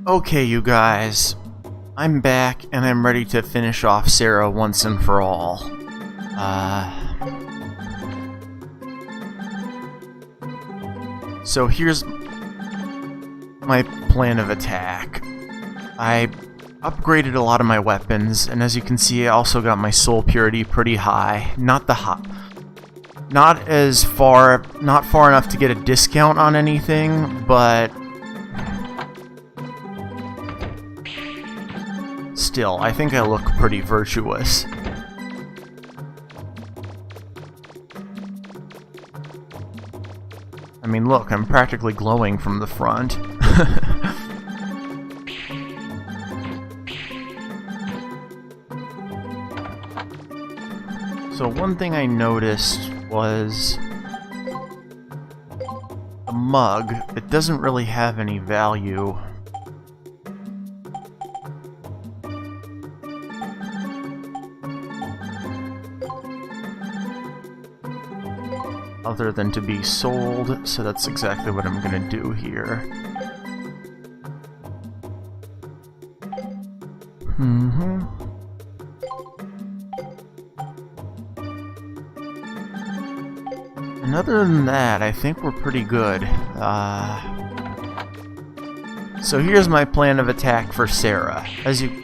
Okay, you guys, I'm back and I'm ready to finish off Sarah once and for all. So here's my plan of attack. I upgraded a lot of my weapons, and as you can see, I also got my soul purity pretty high. Not far enough to get a discount on anything, but still, I think I look pretty virtuous. I mean, look, I'm practically glowing from the front. So one thing I noticed was the mug. It doesn't really have any value. Other than to be sold, so that's exactly what I'm gonna do here. And other than that, I think we're pretty good. So here's my plan of attack for Sarah. As you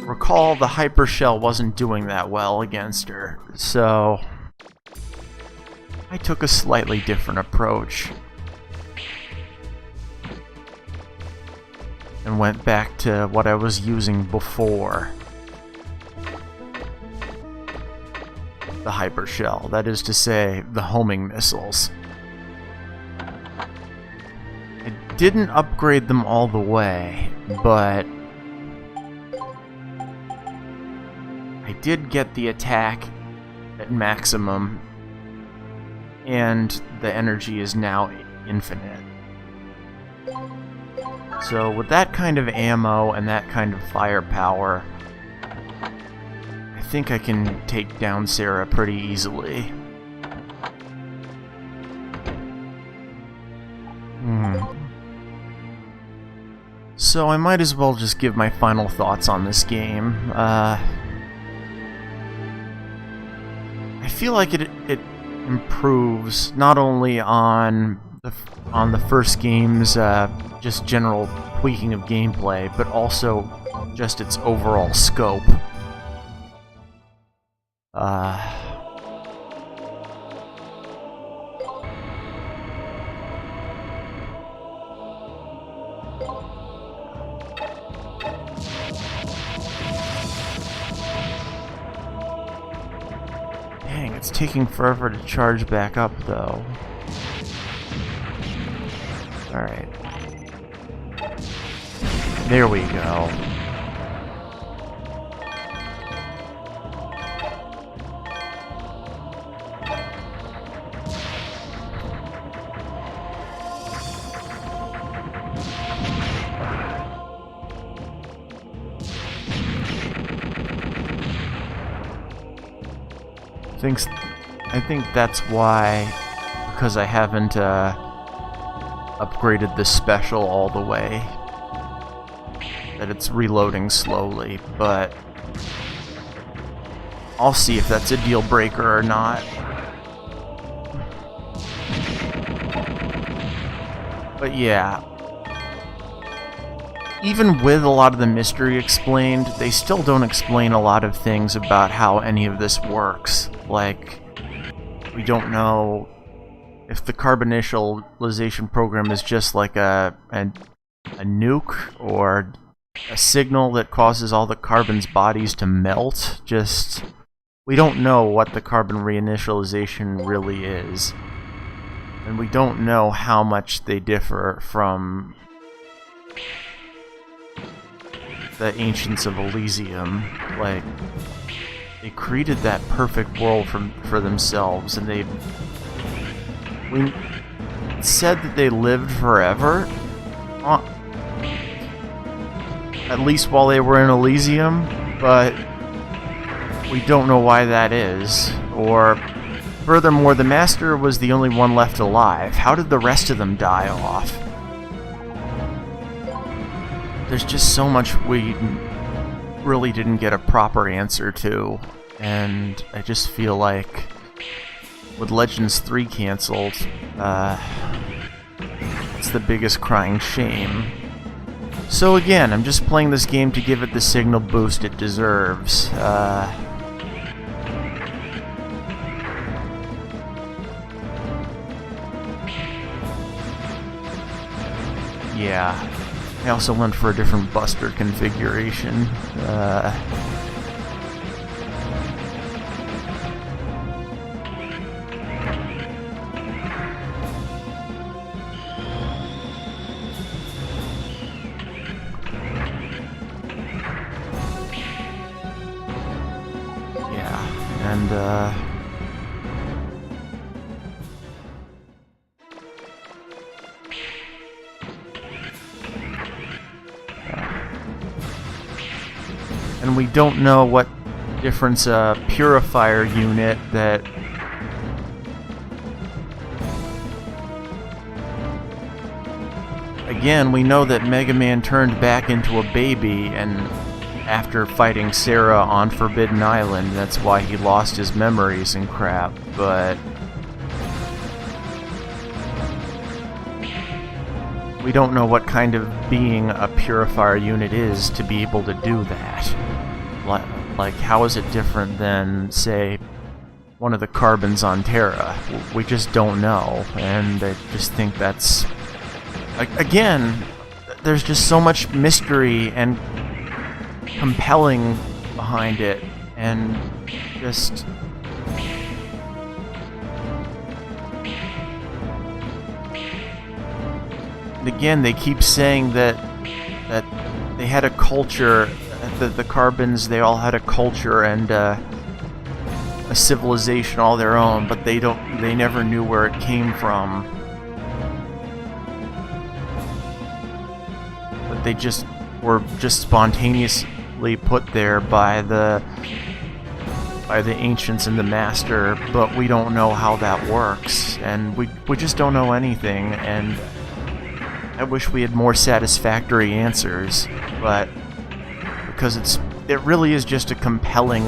recall, the Hyper Shell wasn't doing that well against her, so I took a slightly different approach and went back to what I was using before the Hyper Shell, that is to say, the homing missiles. I didn't upgrade them all the way, but I did get the attack at maximum, and the energy is now infinite. So with that kind of ammo and that kind of firepower, I think I can take down Sarah pretty easily. So I might as well just give my final thoughts on this game. I feel like it improves not only on the first game's just general tweaking of gameplay, but also just its overall scope. Dang, it's taking forever to charge back up, though. Alright. There we go. I think that's why, because I haven't upgraded the special all the way, that it's reloading slowly, but I'll see if that's a deal breaker or not. But yeah, even with a lot of the mystery explained, they still don't explain a lot of things about how any of this works. Like, we don't know if the carbonitialization program is just like a nuke, or a signal that causes all the carbon's bodies to melt. Just, we don't know what the carbon reinitialization really is. And we don't know how much they differ from the Ancients of Elysium. Like, they created that perfect world for themselves, and we said that they lived forever, at least while they were in Elysium, but we don't know why that is. Or, furthermore, the Master was the only one left alive. How did the rest of them die off? there's just so much we really didn't get a proper answer to, and I just feel like with Legends 3 canceled, it's the biggest crying shame. So again, I'm just playing this game to give it the signal boost it deserves. Yeah. I also went for a different Buster configuration. And we don't know what difference a purifier unit that again, we know that Mega Man turned back into a baby and after fighting Sarah on Forbidden Island, that's why he lost his memories and crap, but we don't know what kind of being a purifier unit is to be able to do that. Like, how is it different than, say, one of the carbons on Terra? We just don't know, and I just think that's... Again, there's just so much mystery and compelling behind it, and just... And again, they keep saying that they had a culture, that the Carbons, they all had a culture and a civilization all their own, but they never knew where it came from. But they just were just spontaneously put there by the ancients and the master, but we don't know how that works, and we just don't know anything, and I wish we had more satisfactory answers, but because it really is just a compelling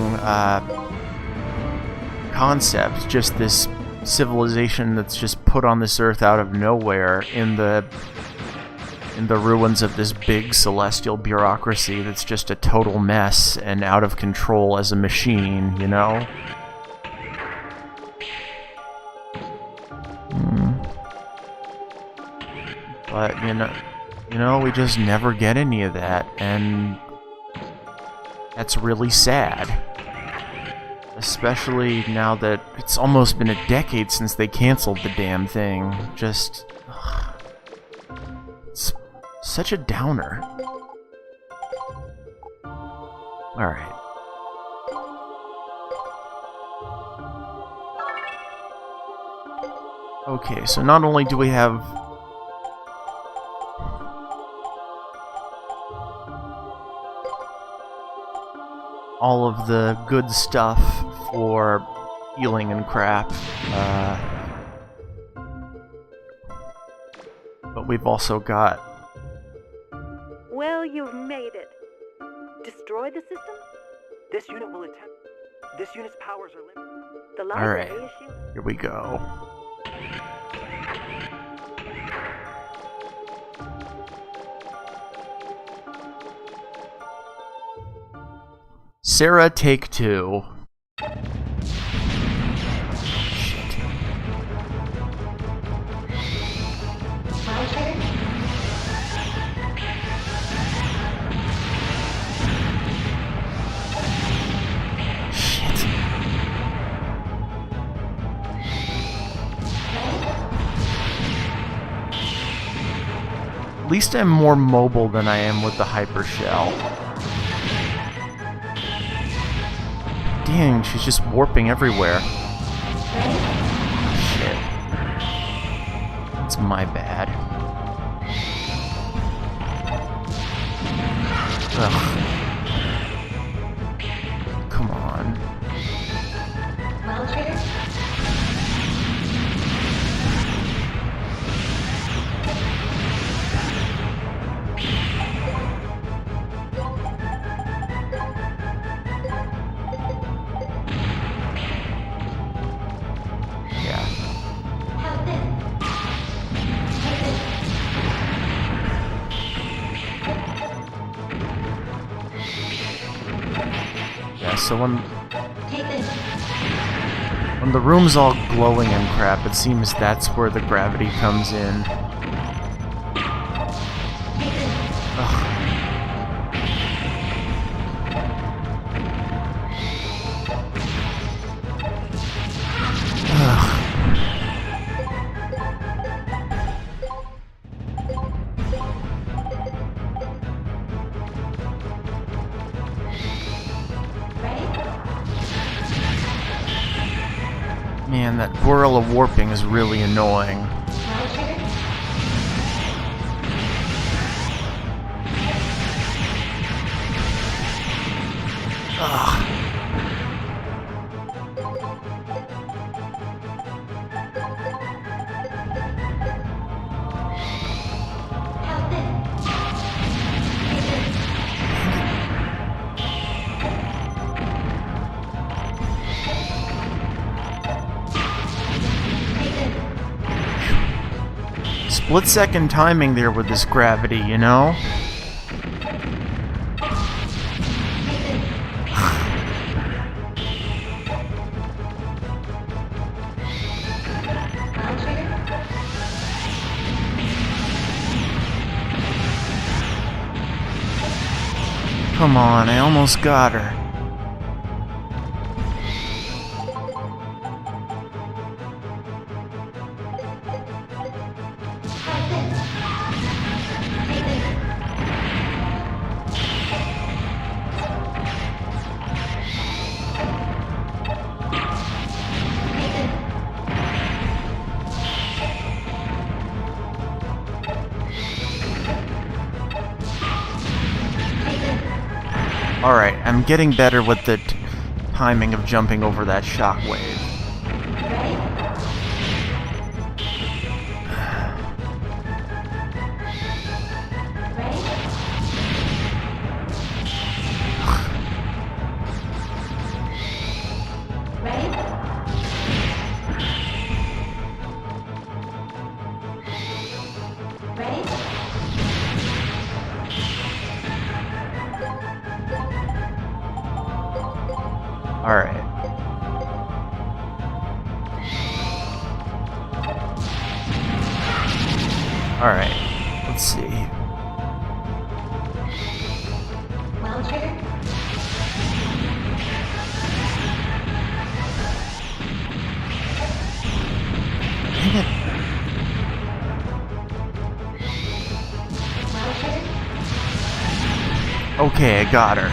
concept, just this civilization that's just put on this earth out of nowhere in the ruins of this big celestial bureaucracy that's just a total mess and out of control as a machine, you know? But, you know, we just never get any of that, and that's really sad. Especially now that it's almost been a decade since they canceled the damn thing. Just... it's such a downer. Alright. Okay, so not only do we have all of the good stuff for healing and crap, but we've also got... Well, you've made it. Destroy the system? This unit will attempt. This unit's powers are limited. The library Alright, issue? here we go. Sarah, take 2. Shit. Shit. At least I'm more mobile than I am with the hyper shell. Dang, she's just warping everywhere. Shit. That's my bad. Ugh. Come on. so when the room's all glowing and crap, it seems that's where the gravity comes in. Ugh. Man, that whirl of warping is really annoying. Ugh. Split-second timing there with this gravity, you know? Come on, I almost got her. Alright, I'm getting better with the timing of jumping over that shockwave. Alright. Alright. Let's see. Well, Trigger? Dang it. Well, Trigger? Okay, I got her.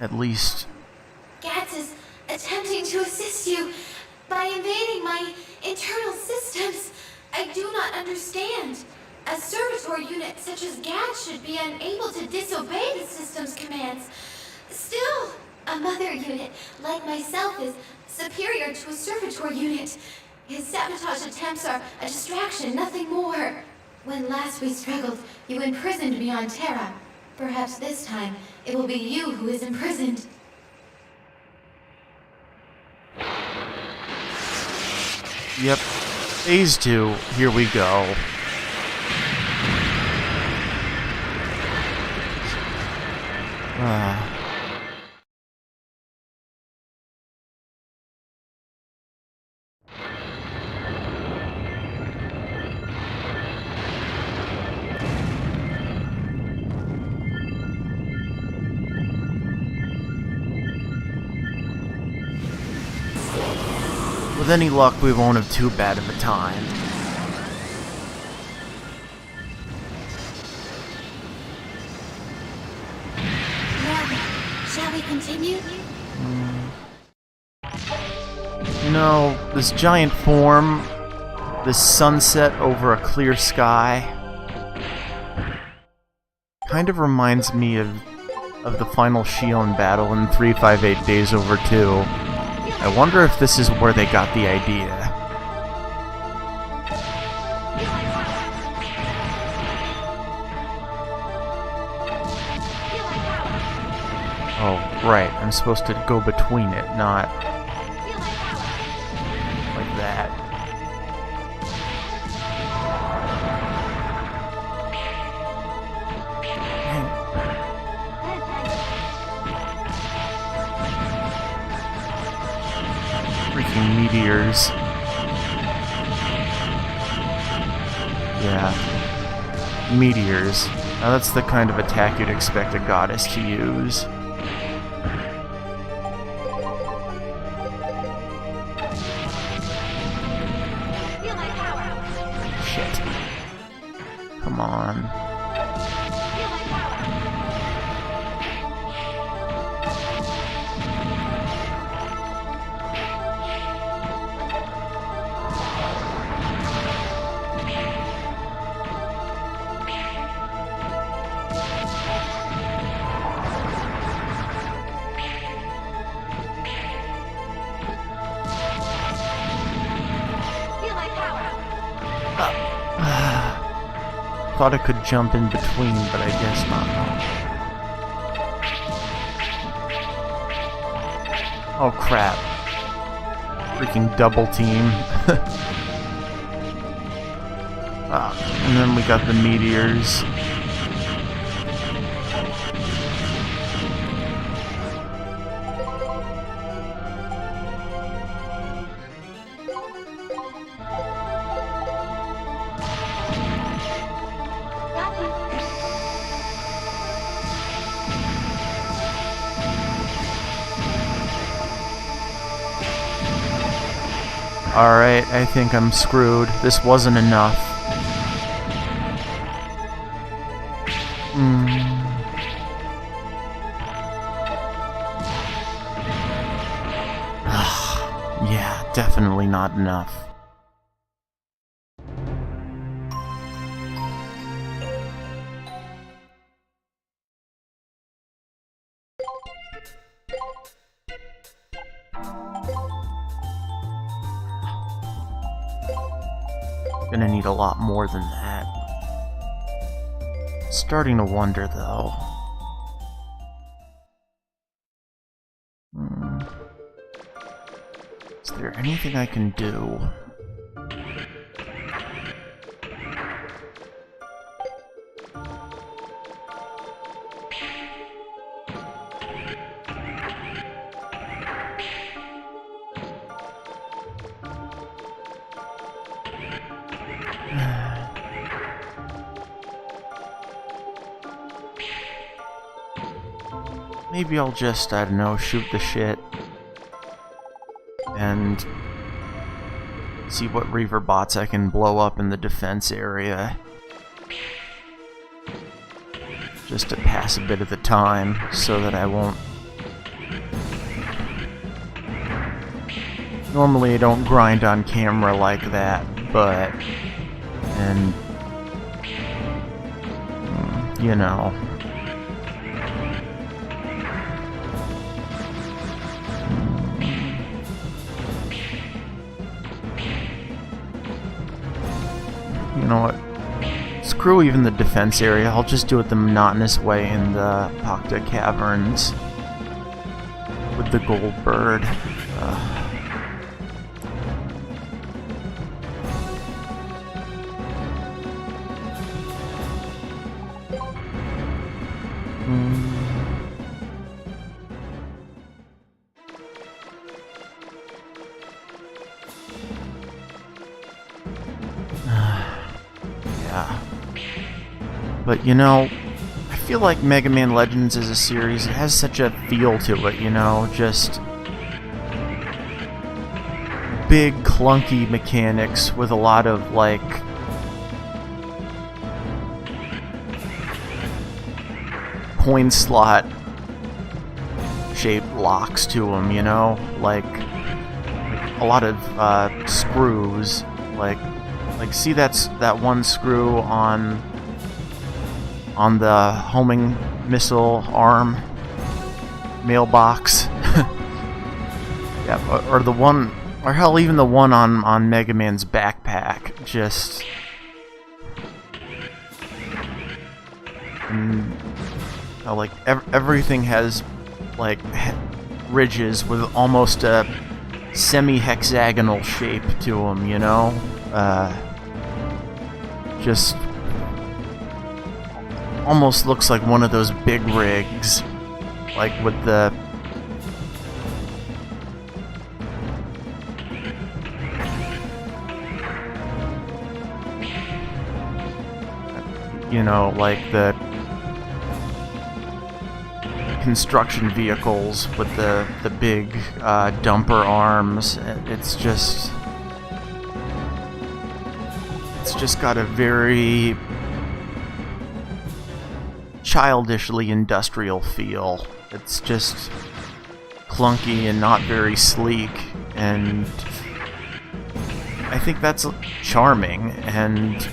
At least. Gats is attempting to assist you by invading my internal systems. I do not understand. A servitor unit such as Gats should be unable to disobey the system's commands. Still, a mother unit like myself is superior to a servitor unit. His sabotage attempts are a distraction, nothing more. When last we struggled, you imprisoned me on Terra. Perhaps this time, it will be you who is imprisoned. Yep. Phase 2. Here we go. With any luck, we won't have too bad of a time. Now, shall we continue? You know, this giant form, this sunset over a clear sky, kind of reminds me of the final Shion battle in 358 Days Over 2. I wonder if this is where they got the idea. Oh, right. I'm supposed to go between it, not like that. Yeah. Meteors. Now that's the kind of attack you'd expect a goddess to use. Feel my power. Shit. Come on. Feel my power. Feel my power. Thought I could jump in between, but I guess not. Oh crap. Freaking double team. And then we got the meteors. Alright, I think I'm screwed. This wasn't enough. Yeah, definitely not enough. Gonna need a lot more than that. Starting to wonder, though. Is there anything I can do? Maybe I'll just, I don't know, shoot the shit and see what Reaver bots I can blow up in the defense area. Just to pass a bit of the time so that I won't... Normally I don't grind on camera like that, but... And... You know... You know what? Screw even the defense area, I'll just do it the monotonous way in the Pakta Caverns with the gold bird. But you know, I feel like Mega Man Legends as a series, it has such a feel to it, you know, just big clunky mechanics with a lot of like coin slot shaped locks to them, you know, like a lot of screws, like see that one screw on the homing missile arm mailbox. Yeah, or the one, or hell, even the one on Mega Man's backpack. Just, like everything has like ridges with almost a semi-hexagonal shape to them, you know. Just almost looks like one of those big rigs, like with the you know, like the construction vehicles with the big dumper arms. It's just got a very childishly industrial feel. It's just clunky and not very sleek, and I think that's charming, and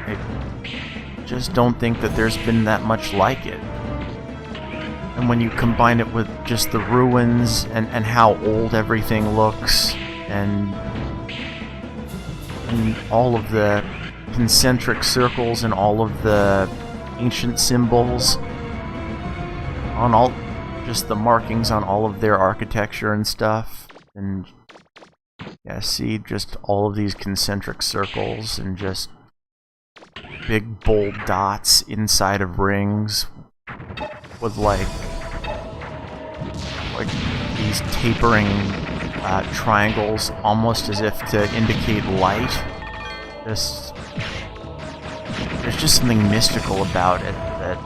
I just don't think that there's been that much like it. And when you combine it with just the ruins and how old everything looks, and all of the concentric circles and all of the ancient symbols on all, just the markings on all of their architecture and stuff, and yeah, see just all of these concentric circles and just big bold dots inside of rings with like these tapering triangles, almost as if to indicate light. There's just something mystical about it that,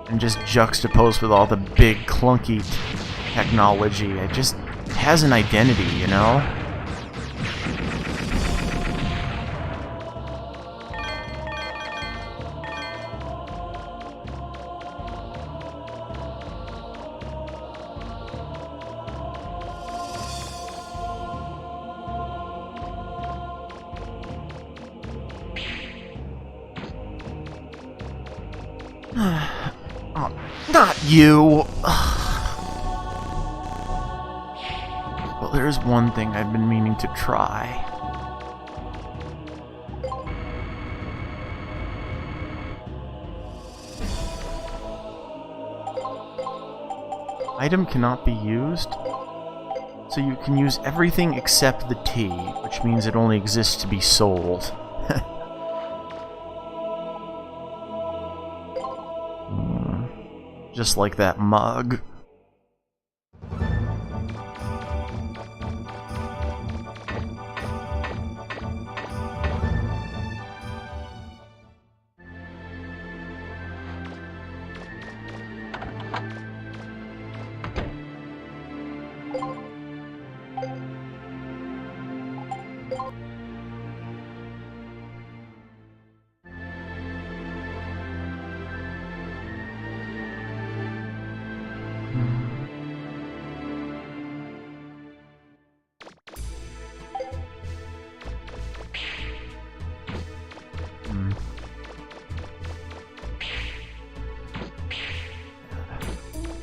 and just juxtaposed with all the big clunky technology, it just has an identity, you know? Oh, not you! Well, there's one thing I've been meaning to try. Item cannot be used, so you can use everything except the tea, which means it only exists to be sold. Just like that mug.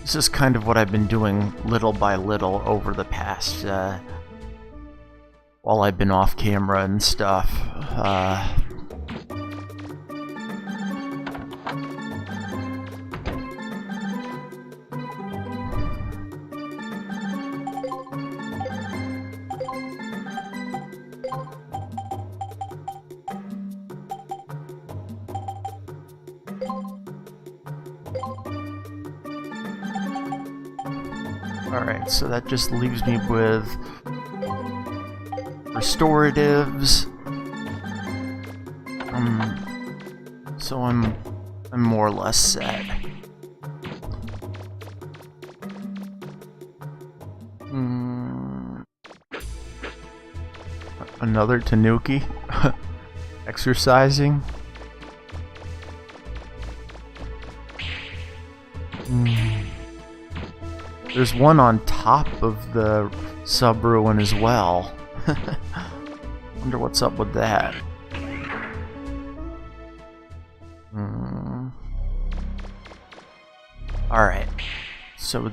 This is kind of what I've been doing little by little over the past, while I've been off camera and stuff. Alright, so that just leaves me with restoratives. So I'm more or less set. Another Tanuki? Exercising? There's one on top of the sub-ruin as well. Wonder what's up with that. Alright. So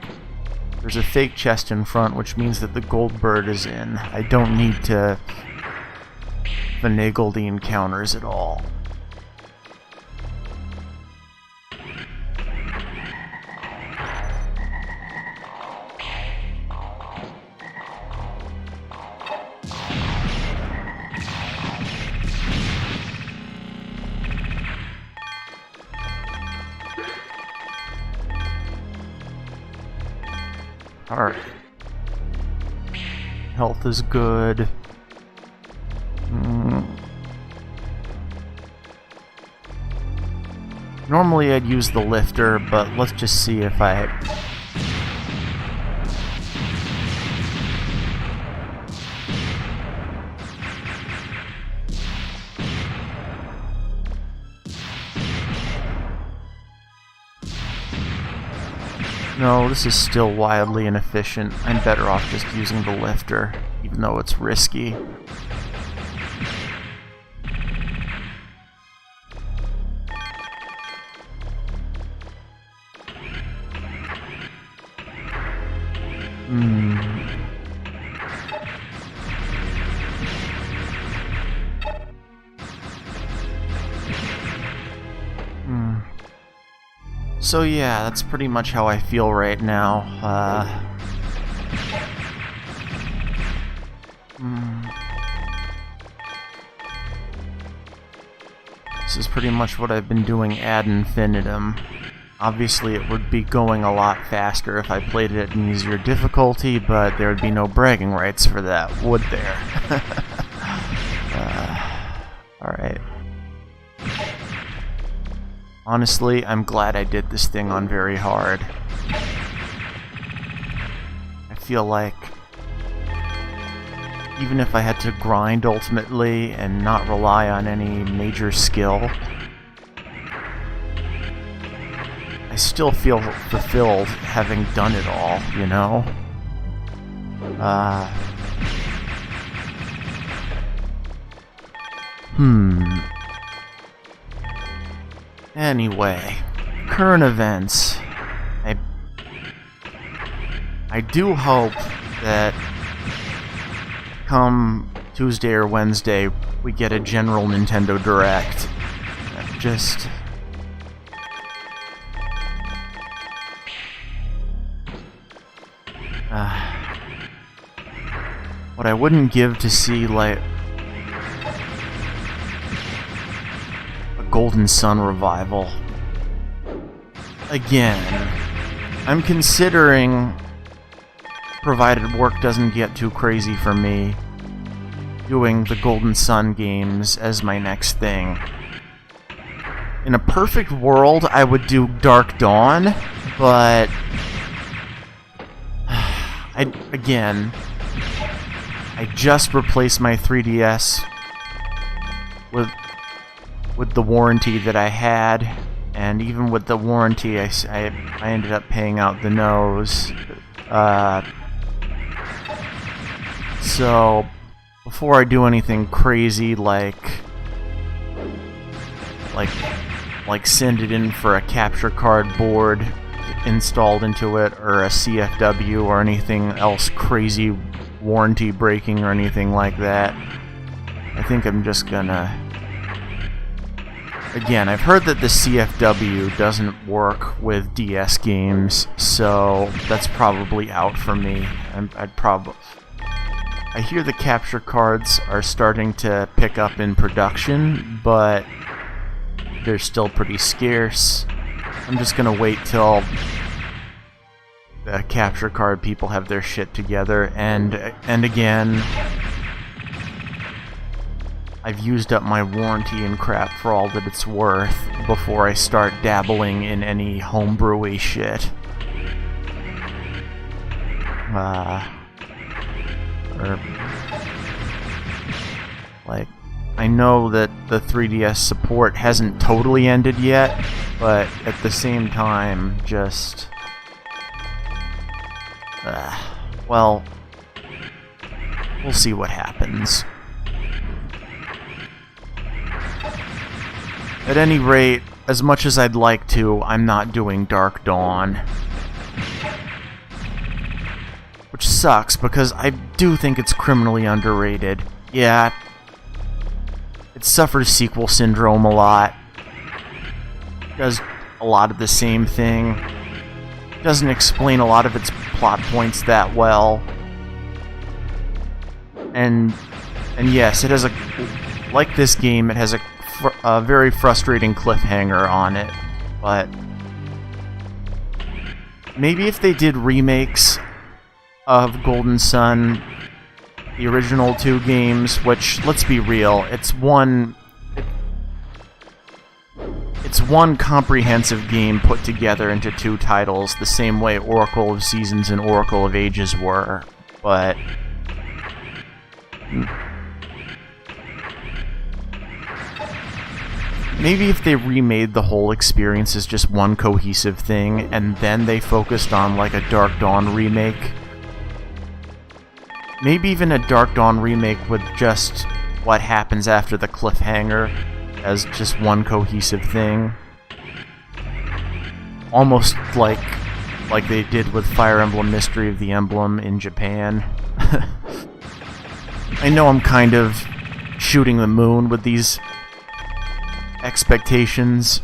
there's a fake chest in front, which means that the gold bird is in. I don't need to finagle the encounters at all. Alright. Health is good. Normally I'd use the lifter, but let's just see if I... No, this is still wildly inefficient. I'm better off just using the lifter, even though it's risky. So yeah, that's pretty much how I feel right now. This is pretty much what I've been doing ad infinitum. Obviously it would be going a lot faster if I played it at an easier difficulty, but there would be no bragging rights for that, would there? Alright. Honestly, I'm glad I did this thing on very hard. I feel like even if I had to grind ultimately and not rely on any major skill, I still feel fulfilled having done it all, you know? Anyway, current events. I do hope that come Tuesday or Wednesday we get a general Nintendo Direct. Just... what I wouldn't give to see, like, a Golden Sun revival. Again, I'm considering, provided work doesn't get too crazy for me, doing the Golden Sun games as my next thing. In a perfect world, I would do Dark Dawn, but... I just replaced my 3DS with the warranty that I had, and even with the warranty, I ended up paying out the nose. So before I do anything crazy like send it in for a capture card board installed into it, or a CFW, or anything else crazy warranty breaking or anything like that, I think I'm just gonna... Again, I've heard that the CFW doesn't work with DS games, so that's probably out for me. I hear the capture cards are starting to pick up in production, but they're still pretty scarce. I'm just gonna wait till the capture card people have their shit together, and again, I've used up my warranty and crap for all that it's worth before I start dabbling in any homebrewy shit. Like, I know that the 3DS support hasn't totally ended yet, but at the same time, just... well, we'll see what happens. At any rate, as much as I'd like to, I'm not doing Dark Dawn. Which sucks, because I do think it's criminally underrated. Yeah, it suffers sequel syndrome a lot. Does a lot of the same thing. Doesn't explain a lot of its plot points that well. And yes, it has a... Like this game, it has a very frustrating cliffhanger on it, but maybe if they did remakes of Golden Sun, the original 2 games, which, let's be real, it's it's one comprehensive game put together into two titles, the same way Oracle of Seasons and Oracle of Ages were, but maybe if they remade the whole experience as just one cohesive thing, and then they focused on like a Dark Dawn remake. Maybe even a Dark Dawn remake with just what happens after the cliffhanger as just one cohesive thing. Almost like they did with Fire Emblem Mystery of the Emblem in Japan. I know I'm kind of shooting the moon with these expectations,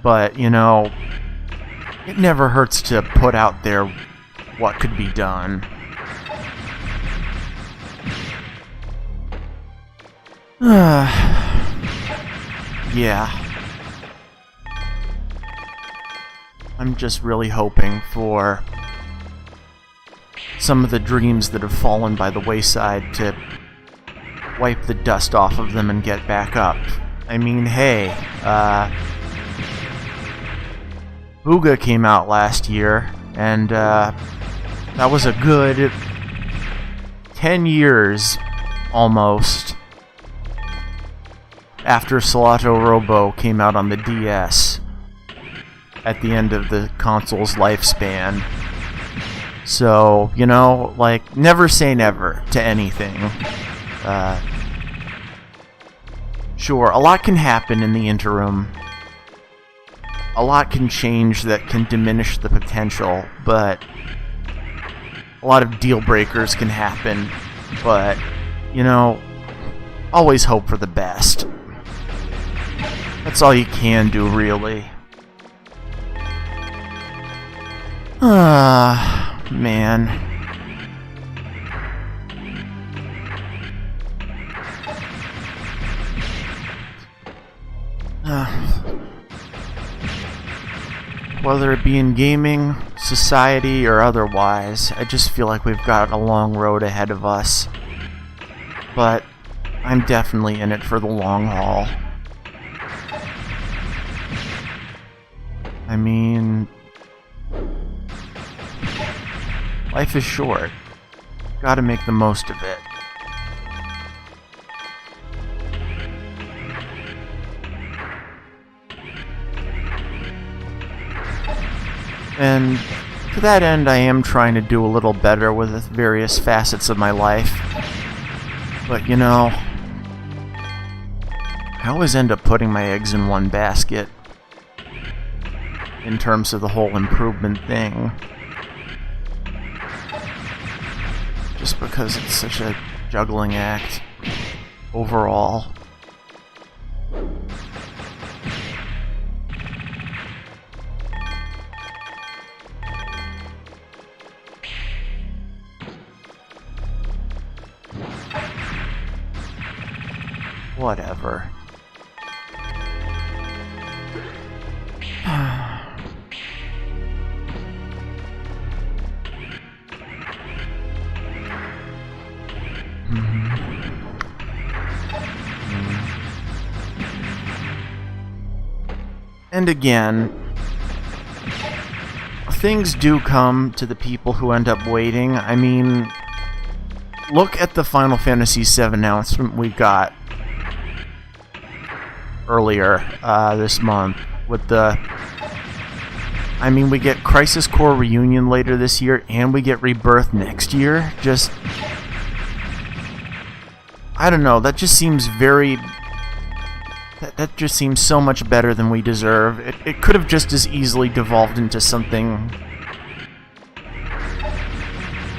but, you know, it never hurts to put out there what could be done. Yeah. I'm just really hoping for some of the dreams that have fallen by the wayside to wipe the dust off of them and get back up. I mean, hey, Booga came out last year, and that was a good 10 years, almost, after Salato Robo came out on the DS at the end of the console's lifespan. So, you know, like, never say never to anything. Sure, a lot can happen in the interim. A lot can change that can diminish the potential, but a lot of deal breakers can happen. But, you know, always hope for the best. That's all you can do, really. Man. Whether it be in gaming, society, or otherwise, I just feel like we've got a long road ahead of us. But I'm definitely in it for the long haul. I mean, life is short. Gotta make the most of it. And to that end, I am trying to do a little better with the various facets of my life. But, you know, I always end up putting my eggs in one basket in terms of the whole improvement thing. Just because it's such a juggling act overall. Whatever. And again, things do come to the people who end up waiting. I mean, look at the Final Fantasy VII announcement we got earlier this month with the... I mean, we get Crisis Core Reunion later this year, and we get Rebirth next year. Just... I don't know, that just seems very... That just seems so much better than we deserve. It could have just as easily devolved into something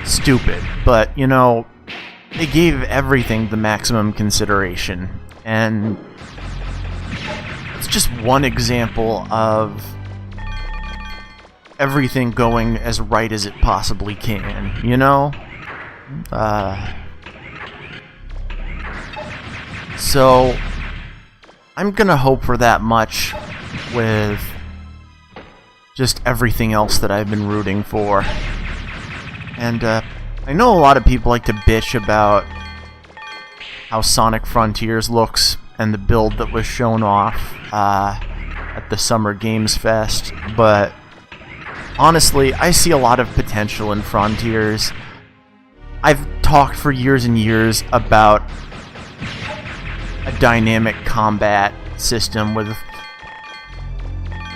stupid, but, you know, they gave everything the maximum consideration, and it's just one example of everything going as right as it possibly can, you know? So I'm gonna hope for that much with just everything else that I've been rooting for. And I know a lot of people like to bitch about how Sonic Frontiers looks and the build that was shown off. at the Summer Games Fest, but honestly, I see a lot of potential in Frontiers. I've talked for years and years about a dynamic combat system with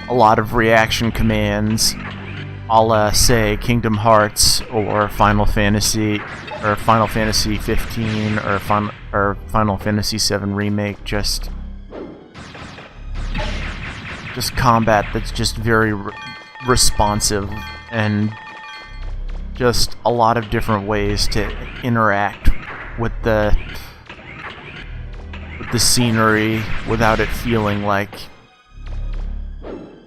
a lot of reaction commands, a la, say, Kingdom Hearts or Final Fantasy 15 or Final Fantasy 7 Remake. Just combat that's just very responsive and just a lot of different ways to interact with the scenery without it feeling like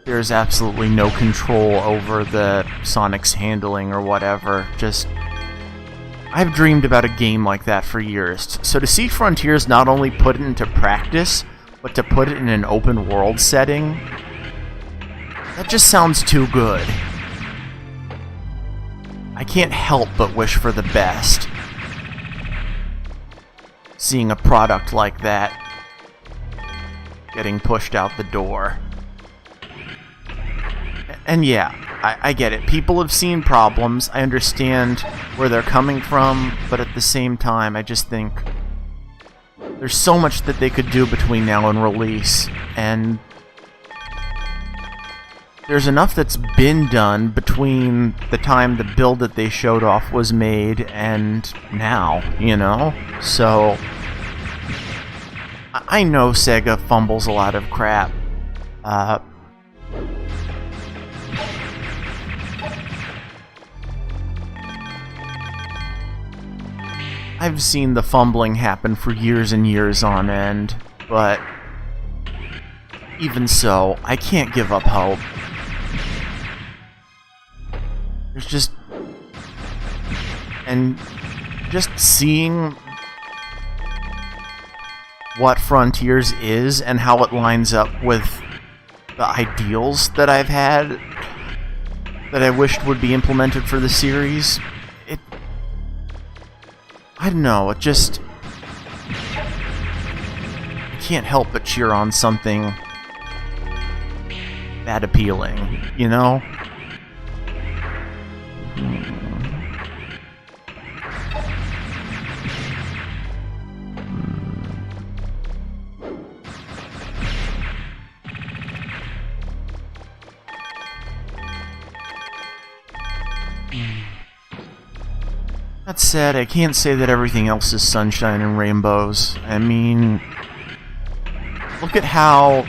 there's absolutely no control over the Sonic's handling or whatever. Just, I've dreamed about a game like that for years. So to see Frontiers not only put it into practice, but to put it in an open world setting, that just sounds too good. I can't help but wish for the best, seeing a product like that getting pushed out the door. And yeah, I get it. People have seen problems. I understand where they're coming from, but at the same time, I just think there's so much that they could do between now and release, and there's enough that's been done between the time the build that they showed off was made and now, you know? So, I know Sega fumbles a lot of crap. I've seen the fumbling happen for years and years on end, but even so, I can't give up hope. There's just... And just seeing what Frontiers is and how it lines up with the ideals that I've had that I wished would be implemented for the series, I don't know, it just... I can't help but cheer on something that appealing, you know? That said, I can't say that everything else is sunshine and rainbows. I mean, look at how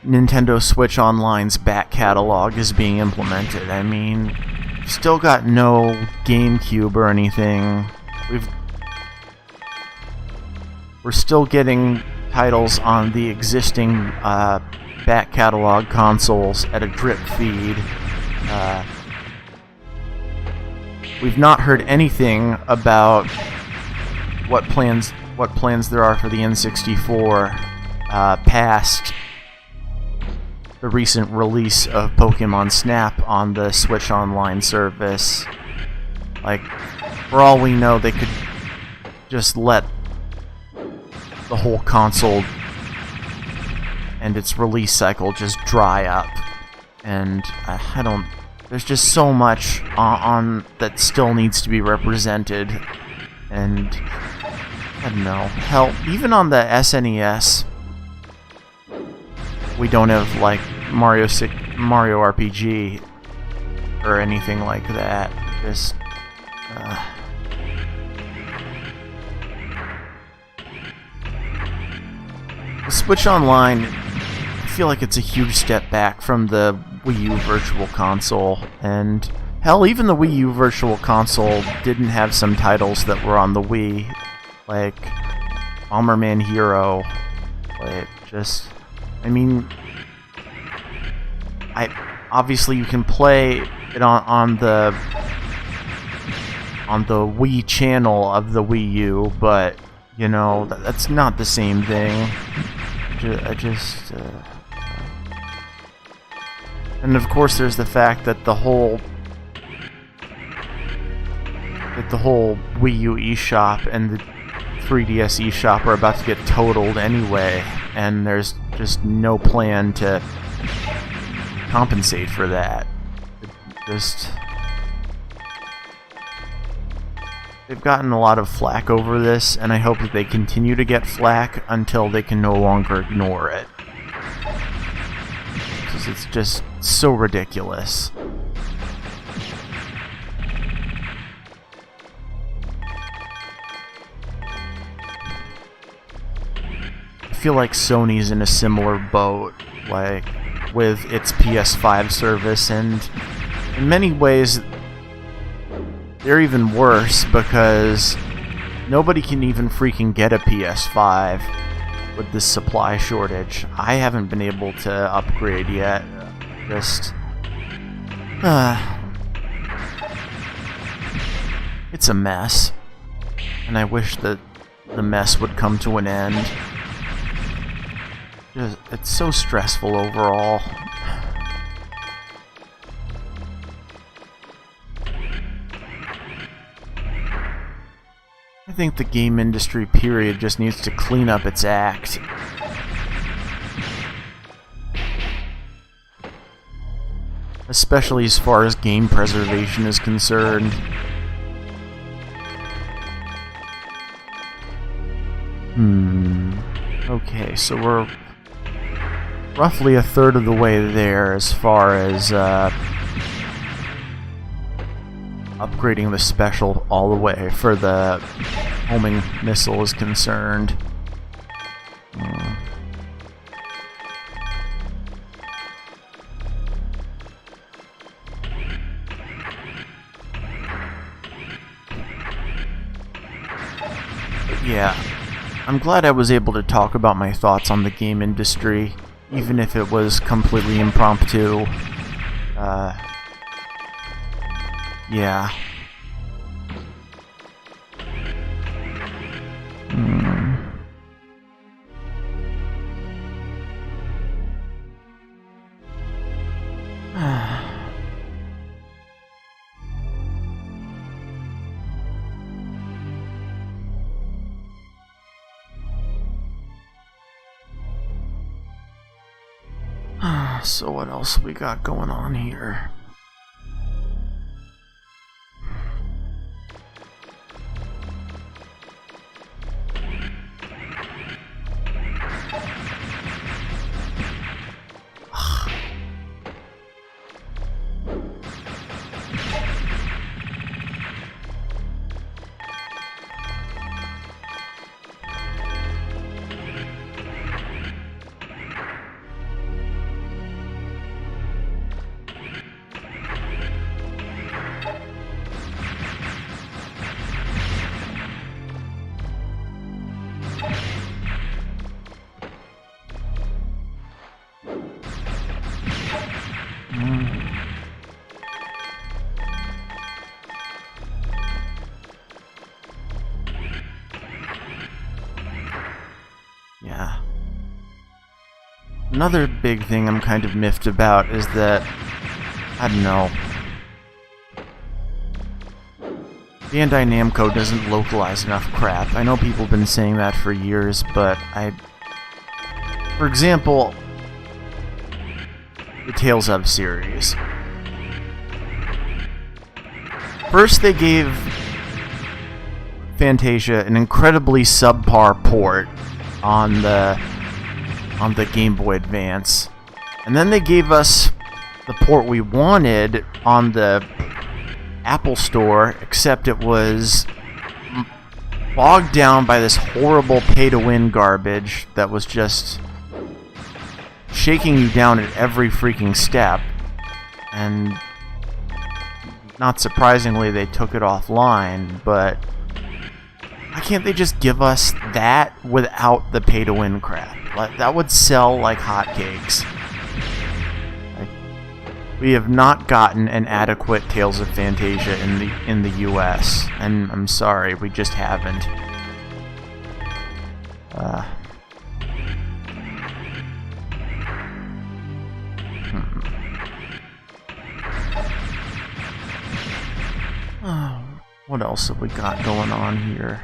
Nintendo Switch Online's back catalog is being implemented. I mean, still got no GameCube or anything. We're still getting titles on the existing back catalog consoles at a drip feed. We've not heard anything about what plans there are for the N64 past the recent release of Pokemon Snap on the Switch Online service. Like, for all we know, they could just let the whole console and its release cycle just dry up. And I don't... There's just so much on that still needs to be represented, and I don't know. Hell, even on the SNES, we don't have like Mario RPG or anything like that. Just the Switch Online, I feel like it's a huge step back from the Wii U Virtual Console, and hell, even the Wii U Virtual Console didn't have some titles that were on the Wii, like Bomberman Hero. Like, just, I mean, obviously you can play it on the Wii channel of the Wii U, but you know, that's not the same thing. And of course, there's the fact that the whole Wii U eShop and the 3DS eShop are about to get totaled anyway, and there's just no plan to compensate for that. They've gotten a lot of flack over this, and I hope that they continue to get flack until they can no longer ignore it. Because it's just so ridiculous. I feel like Sony's in a similar boat, like, with its PS5 service, and in many ways they're even worse because nobody can even freaking get a PS5 with this supply shortage. I haven't been able to upgrade yet. Just it's a mess, and I wish that the mess would come to an end. It's so stressful overall. I think the game industry, period, just needs to clean up its act. Especially as far as game preservation is concerned. Okay, so we're roughly a third of the way there as far as upgrading the special all the way for the homing missile is concerned. But yeah, I'm glad I was able to talk about my thoughts on the game industry, even if it was completely impromptu. Yeah. So what else we got going on here? Yeah. Another big thing I'm kind of miffed about is that, I don't know, Bandai Namco doesn't localize enough crap. I know people have been saying that for years, but for example, the Tales of series. First they gave Fantasia an incredibly subpar port on the Game Boy Advance, and then they gave us the port we wanted on the Apple Store, except it was bogged down by this horrible pay-to-win garbage that was just shaking you down at every freaking step. And not surprisingly, they took it offline, but why can't they just give us that without the pay-to-win crap? That would sell like hotcakes. We have not gotten an adequate Tales of Fantasia in the US, and I'm sorry, we just haven't. What else have we got going on here?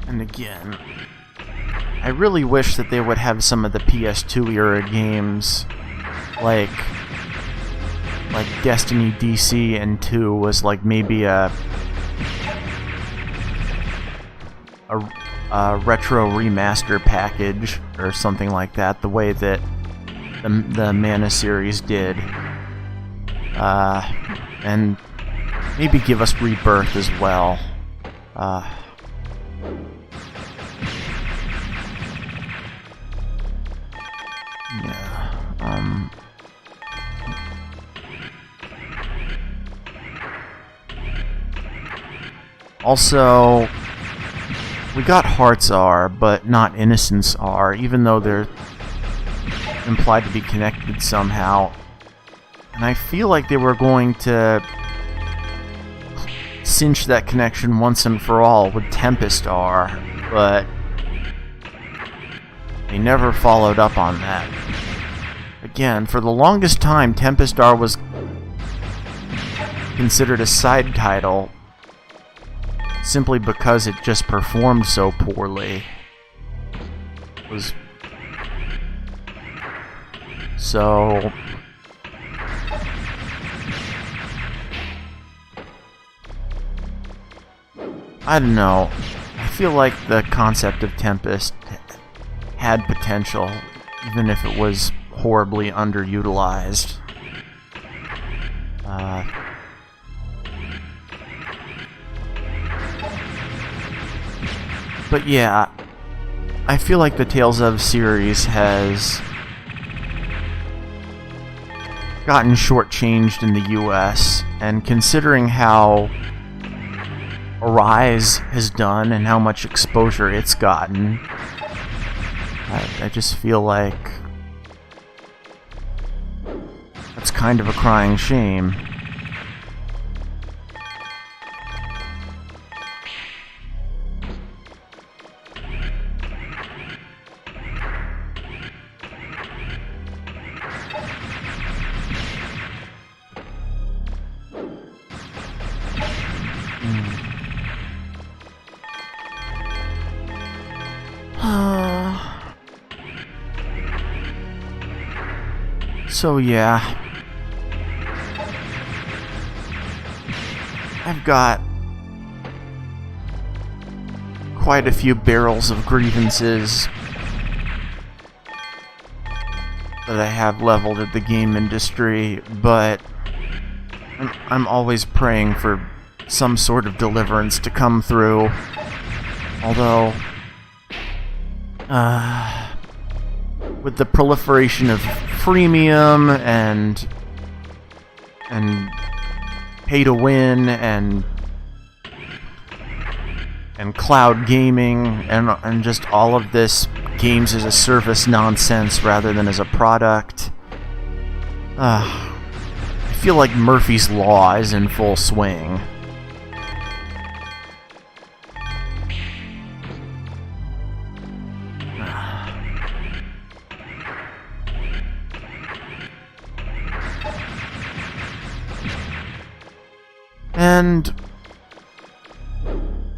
And again, I really wish that they would have some of the PS2 era games, like Destiny DC and 2 was like maybe a retro remaster package or something like that, the way that the Mana series did. And maybe give us Rebirth as well. Also, we got Hearts R, but not Innocence R, even though they're implied to be connected somehow. And I feel like they were going to cinch that connection once and for all with Tempest R, but they never followed up on that. Again, for the longest time, Tempest R was considered a side title simply because it just performed so poorly. So I don't know. I feel like the concept of Tempest had potential, even if it was horribly underutilized. But yeah, I feel like the Tales of series has gotten shortchanged in the US, and considering how Arise has done and how much exposure it's gotten, I just feel like that's kind of a crying shame. So yeah, I've got quite a few barrels of grievances that I have leveled at the game industry, but I'm always praying for some sort of deliverance to come through. Although, with the proliferation of freemium and pay to win and cloud gaming and just all of this games as a service nonsense rather than as a product, I feel like Murphy's Law is in full swing.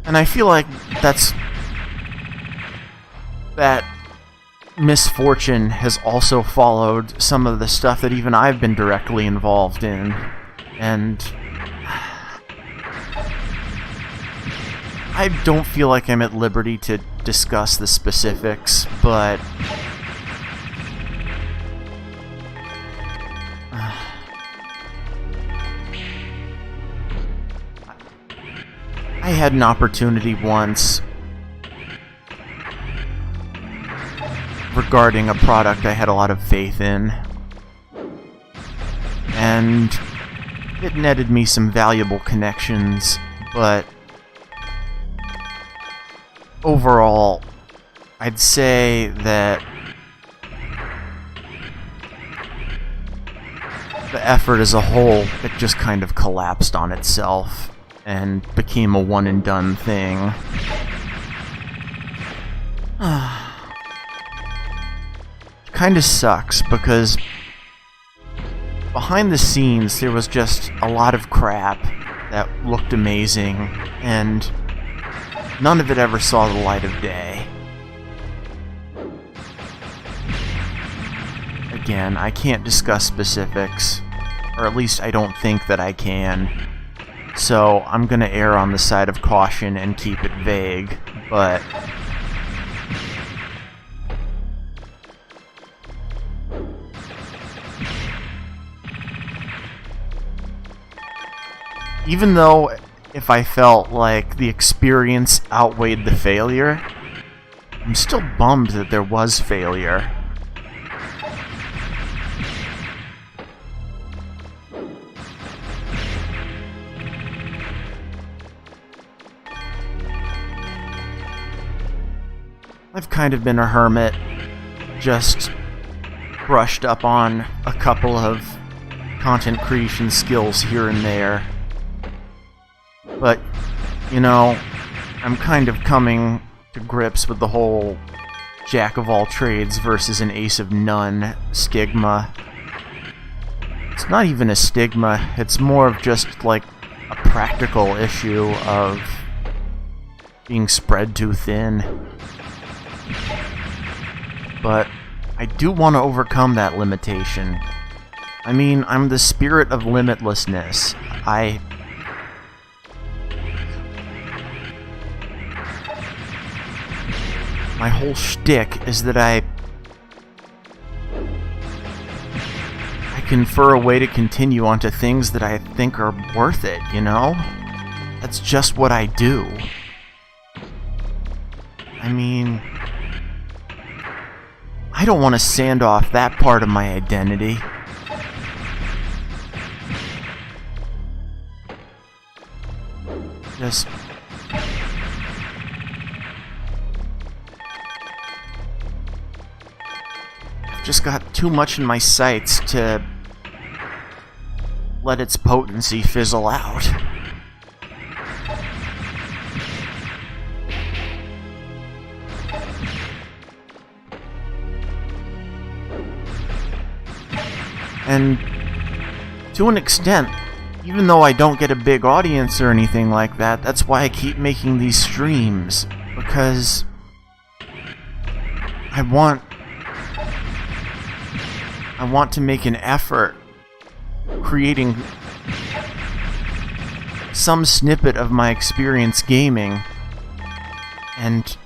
And I feel like that misfortune has also followed some of the stuff that even I've been directly involved in. And I don't feel like I'm at liberty to discuss the specifics, but I had an opportunity once regarding a product I had a lot of faith in, and it netted me some valuable connections, but overall, I'd say that the effort as a whole, it just kind of collapsed on itself and became a one-and-done thing. Kinda sucks, because behind the scenes there was just a lot of crap that looked amazing, and none of it ever saw the light of day. Again, I can't discuss specifics, or at least I don't think that I can. So I'm gonna err on the side of caution and keep it vague, but even though if I felt like the experience outweighed the failure, I'm still bummed that there was failure. I've kind of been a hermit, just brushed up on a couple of content creation skills here and there. But, you know, I'm kind of coming to grips with the whole jack of all trades versus an ace of none stigma. It's not even a stigma, it's more of just like a practical issue of being spread too thin. But I do want to overcome that limitation. I mean, I'm the spirit of limitlessness. My whole shtick is that I confer a way to continue onto things that I think are worth it, you know? That's just what I do. I mean, I don't want to sand off that part of my identity. I've just got too much in my sights to let its potency fizzle out. And to an extent, even though I don't get a big audience or anything like that, that's why I keep making these streams, because I want to make an effort creating some snippet of my experience gaming, and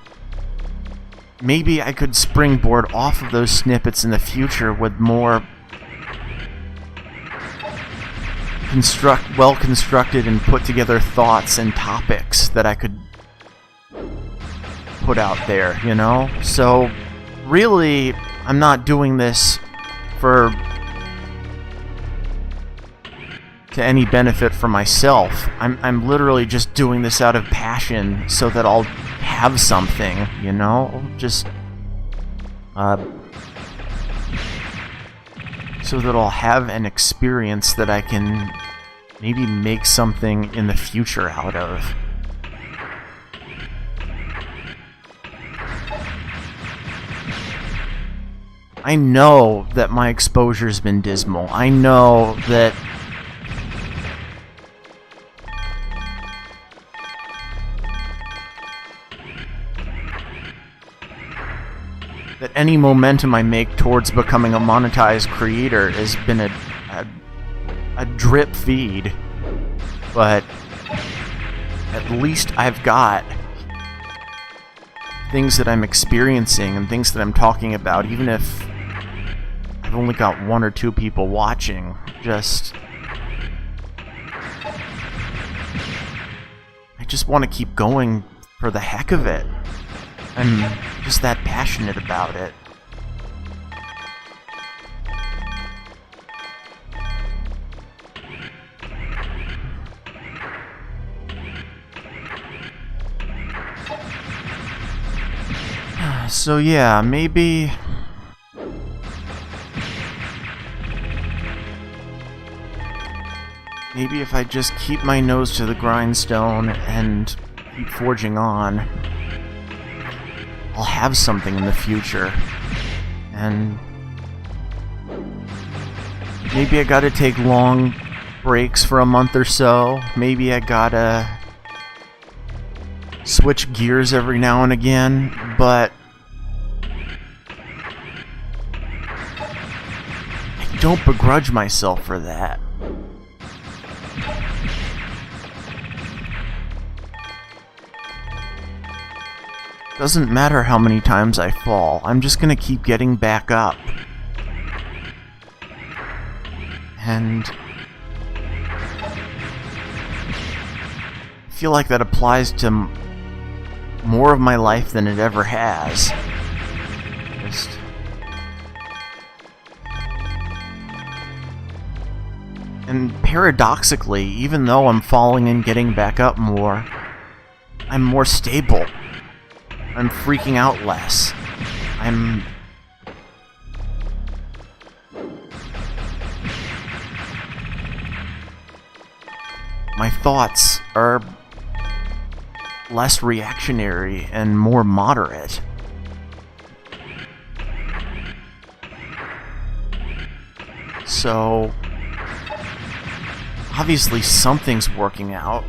maybe I could springboard off of those snippets in the future with more well-constructed and put-together thoughts and topics that I could put out there, you know? So, really, I'm not doing this to any benefit for myself. I'm literally just doing this out of passion so that I'll have something, you know? Just, so that I'll have an experience that I can maybe make something in the future out of. I know that my exposure's been dismal. I know that any momentum I make towards becoming a monetized creator has been a drip feed, but at least I've got things that I'm experiencing and things that I'm talking about, even if I've only got 1 or 2 people watching. I just want to keep going for the heck of it. I'm just that passionate about it. So yeah, maybe if I just keep my nose to the grindstone and keep forging on, I'll have something in the future. And maybe I gotta take long breaks for a month or so. Maybe I gotta switch gears every now and again, but I don't begrudge myself for that. Doesn't matter how many times I fall, I'm just gonna keep getting back up. And I feel like that applies to more of my life than it ever has. And paradoxically, even though I'm falling and getting back up more, I'm more stable. I'm freaking out less. My thoughts are less reactionary and more moderate. So, obviously something's working out.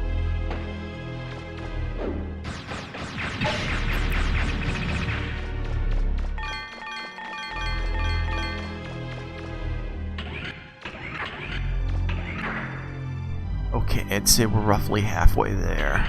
Okay, I'd say we're roughly halfway there.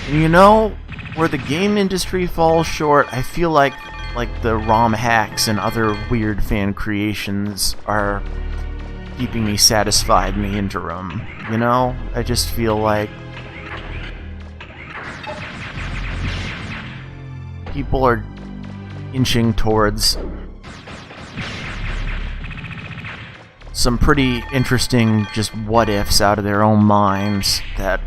You know, where the game industry falls short, I feel like the ROM hacks and other weird fan creations are keeping me satisfied in the interim. You know? I just feel like people are inching towards some pretty interesting just what-ifs out of their own minds that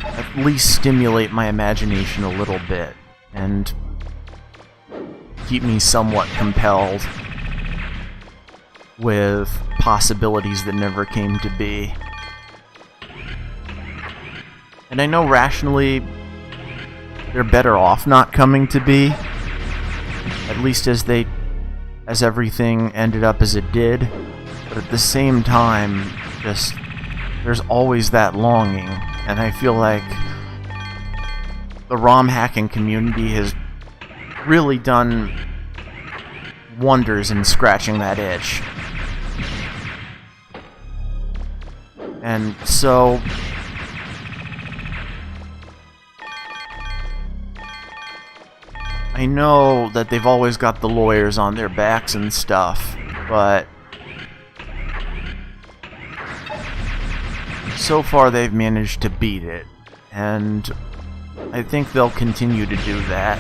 at least stimulate my imagination a little bit and keep me somewhat compelled with possibilities that never came to be. And I know rationally they're better off not coming to be, at least as everything ended up as it did. But at the same time, there's always that longing, and I feel like the ROM hacking community has really done wonders in scratching that itch. And so I know that they've always got the lawyers on their backs and stuff, but so far they've managed to beat it, and I think they'll continue to do that.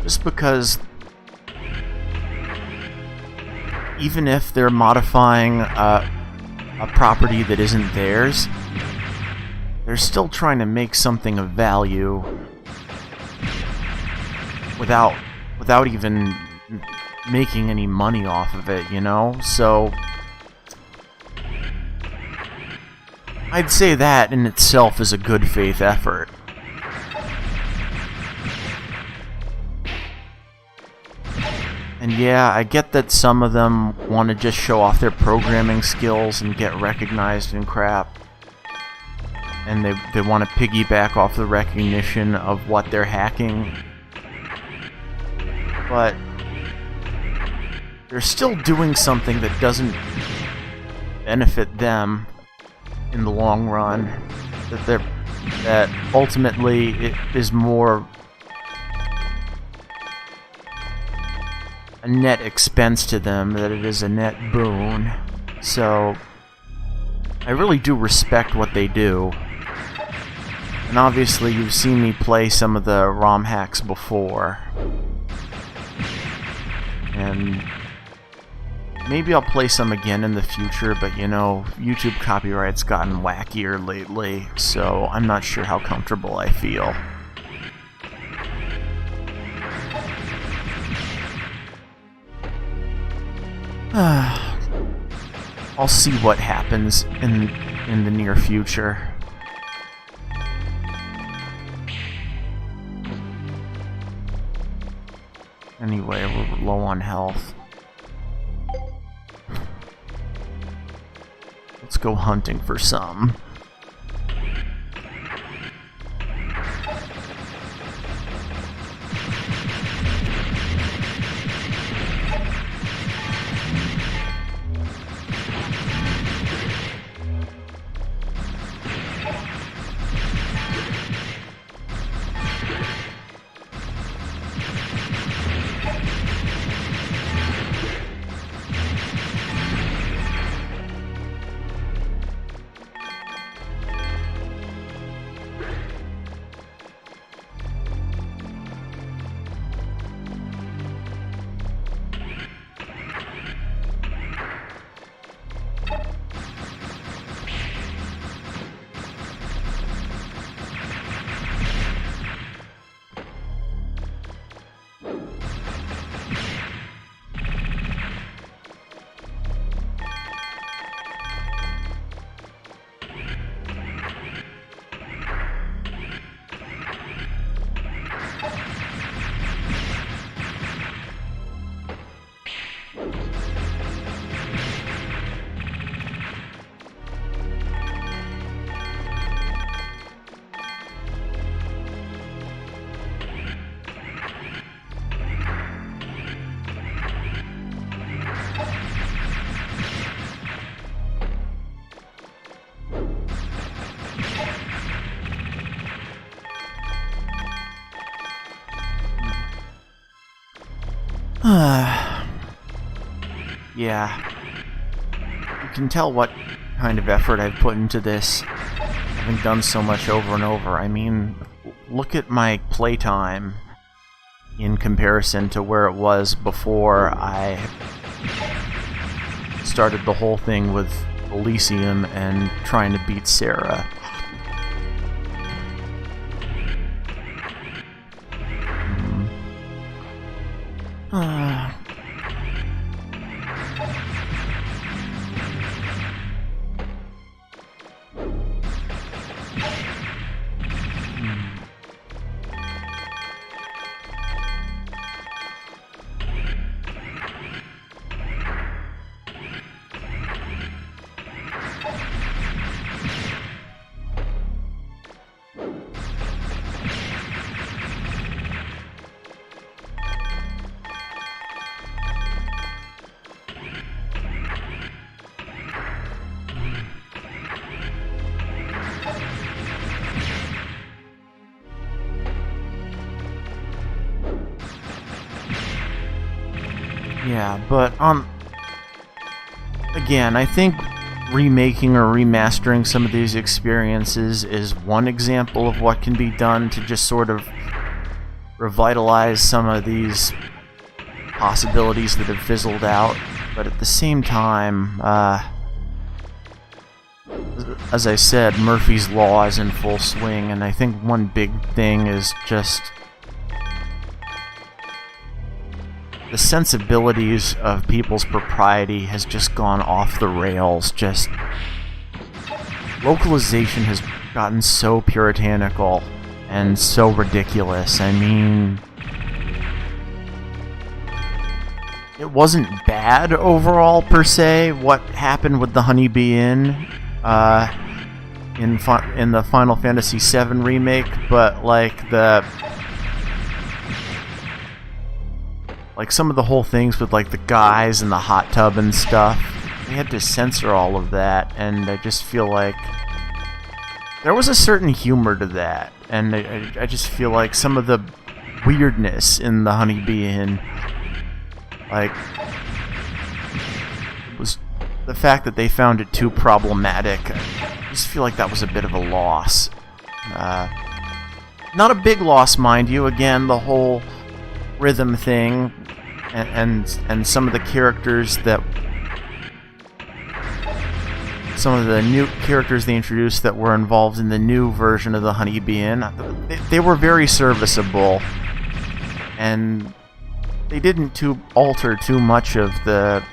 Just because even if they're modifying a property that isn't theirs, they're still trying to make something of value without even making any money off of it, you know? So I'd say that in itself is a good faith effort. And yeah, I get that some of them want to just show off their programming skills and get recognized and crap. And they want to piggyback off the recognition of what they're hacking. But they're still doing something that doesn't benefit them in the long run. That ultimately it is more a net expense to them than it is a net boon. So I really do respect what they do. And obviously you've seen me play some of the ROM hacks before. And maybe I'll play some again in the future, but you know, YouTube copyright's gotten wackier lately, so I'm not sure how comfortable I feel. I'll see what happens in the near future. Anyway, we're low on health. Let's go hunting for some. Yeah. You can tell what kind of effort I've put into this, having done so much over and over. I mean, look at my playtime in comparison to where it was before I started the whole thing with Elysium and trying to beat Sarah. Yeah, but, again, I think remaking or remastering some of these experiences is one example of what can be done to just sort of revitalize some of these possibilities that have fizzled out. But at the same time, as I said, Murphy's Law is in full swing, and I think one big thing is just the sensibilities of people's propriety has just gone off the rails. Just localization has gotten so puritanical and so ridiculous. I mean, it wasn't bad overall per se what happened with the Honeybee Inn in the Final Fantasy VII remake, but like some of the whole things with like the guys and the hot tub and stuff, they had to censor all of that, and I just feel like there was a certain humor to that, and I just feel like some of the weirdness in the Honeybee Inn, like, it was the fact that they found it too problematic. I just feel like that was a bit of a loss. Not a big loss, mind you. Again, the whole rhythm thing and some of the characters that some of the new characters they introduced that were involved in the new version of the Honeybee Inn, they were very serviceable, and they didn't alter too much of the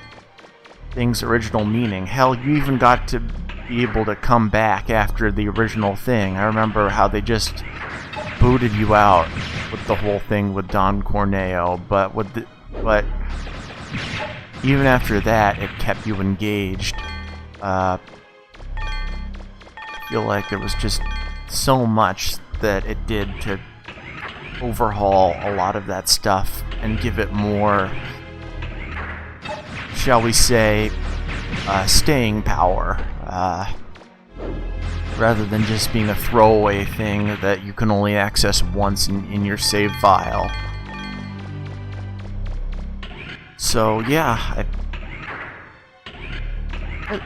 thing's original meaning. Hell, you even got to be able to come back after the original thing. I remember how they just booted you out with the whole thing with Don Corneo, but even after that, it kept you engaged. I feel like there was just so much that it did to overhaul a lot of that stuff and give it more, shall we say, staying power, rather than just being a throwaway thing that you can only access once in your save file. So yeah,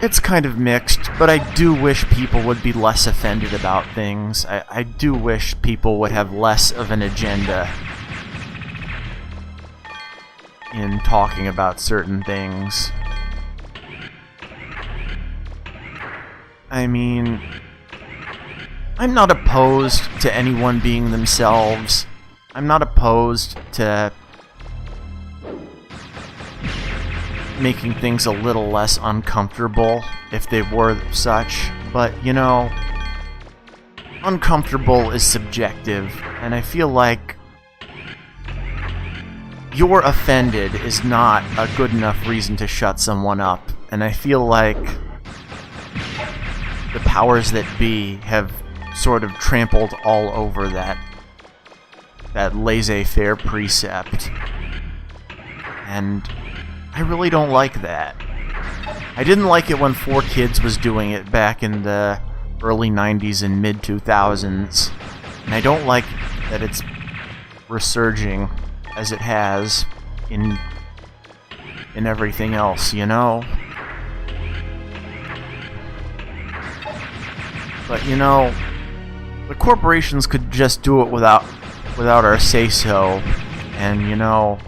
it's kind of mixed, but I do wish people would be less offended about things. I do wish people would have less of an agenda in talking about certain things. I mean, I'm not opposed to anyone being themselves. I'm not opposed to making things a little less uncomfortable if they were such, but you know, uncomfortable is subjective, and I feel like you're offended is not a good enough reason to shut someone up, and I feel like the powers that be have sort of trampled all over that laissez-faire precept, and I really don't like that. I didn't like it when 4Kids was doing it back in the early 90s and mid 2000s, and I don't like that it's resurging as it has in everything else, you know? But you know, the corporations could just do it without our say-so, and you know,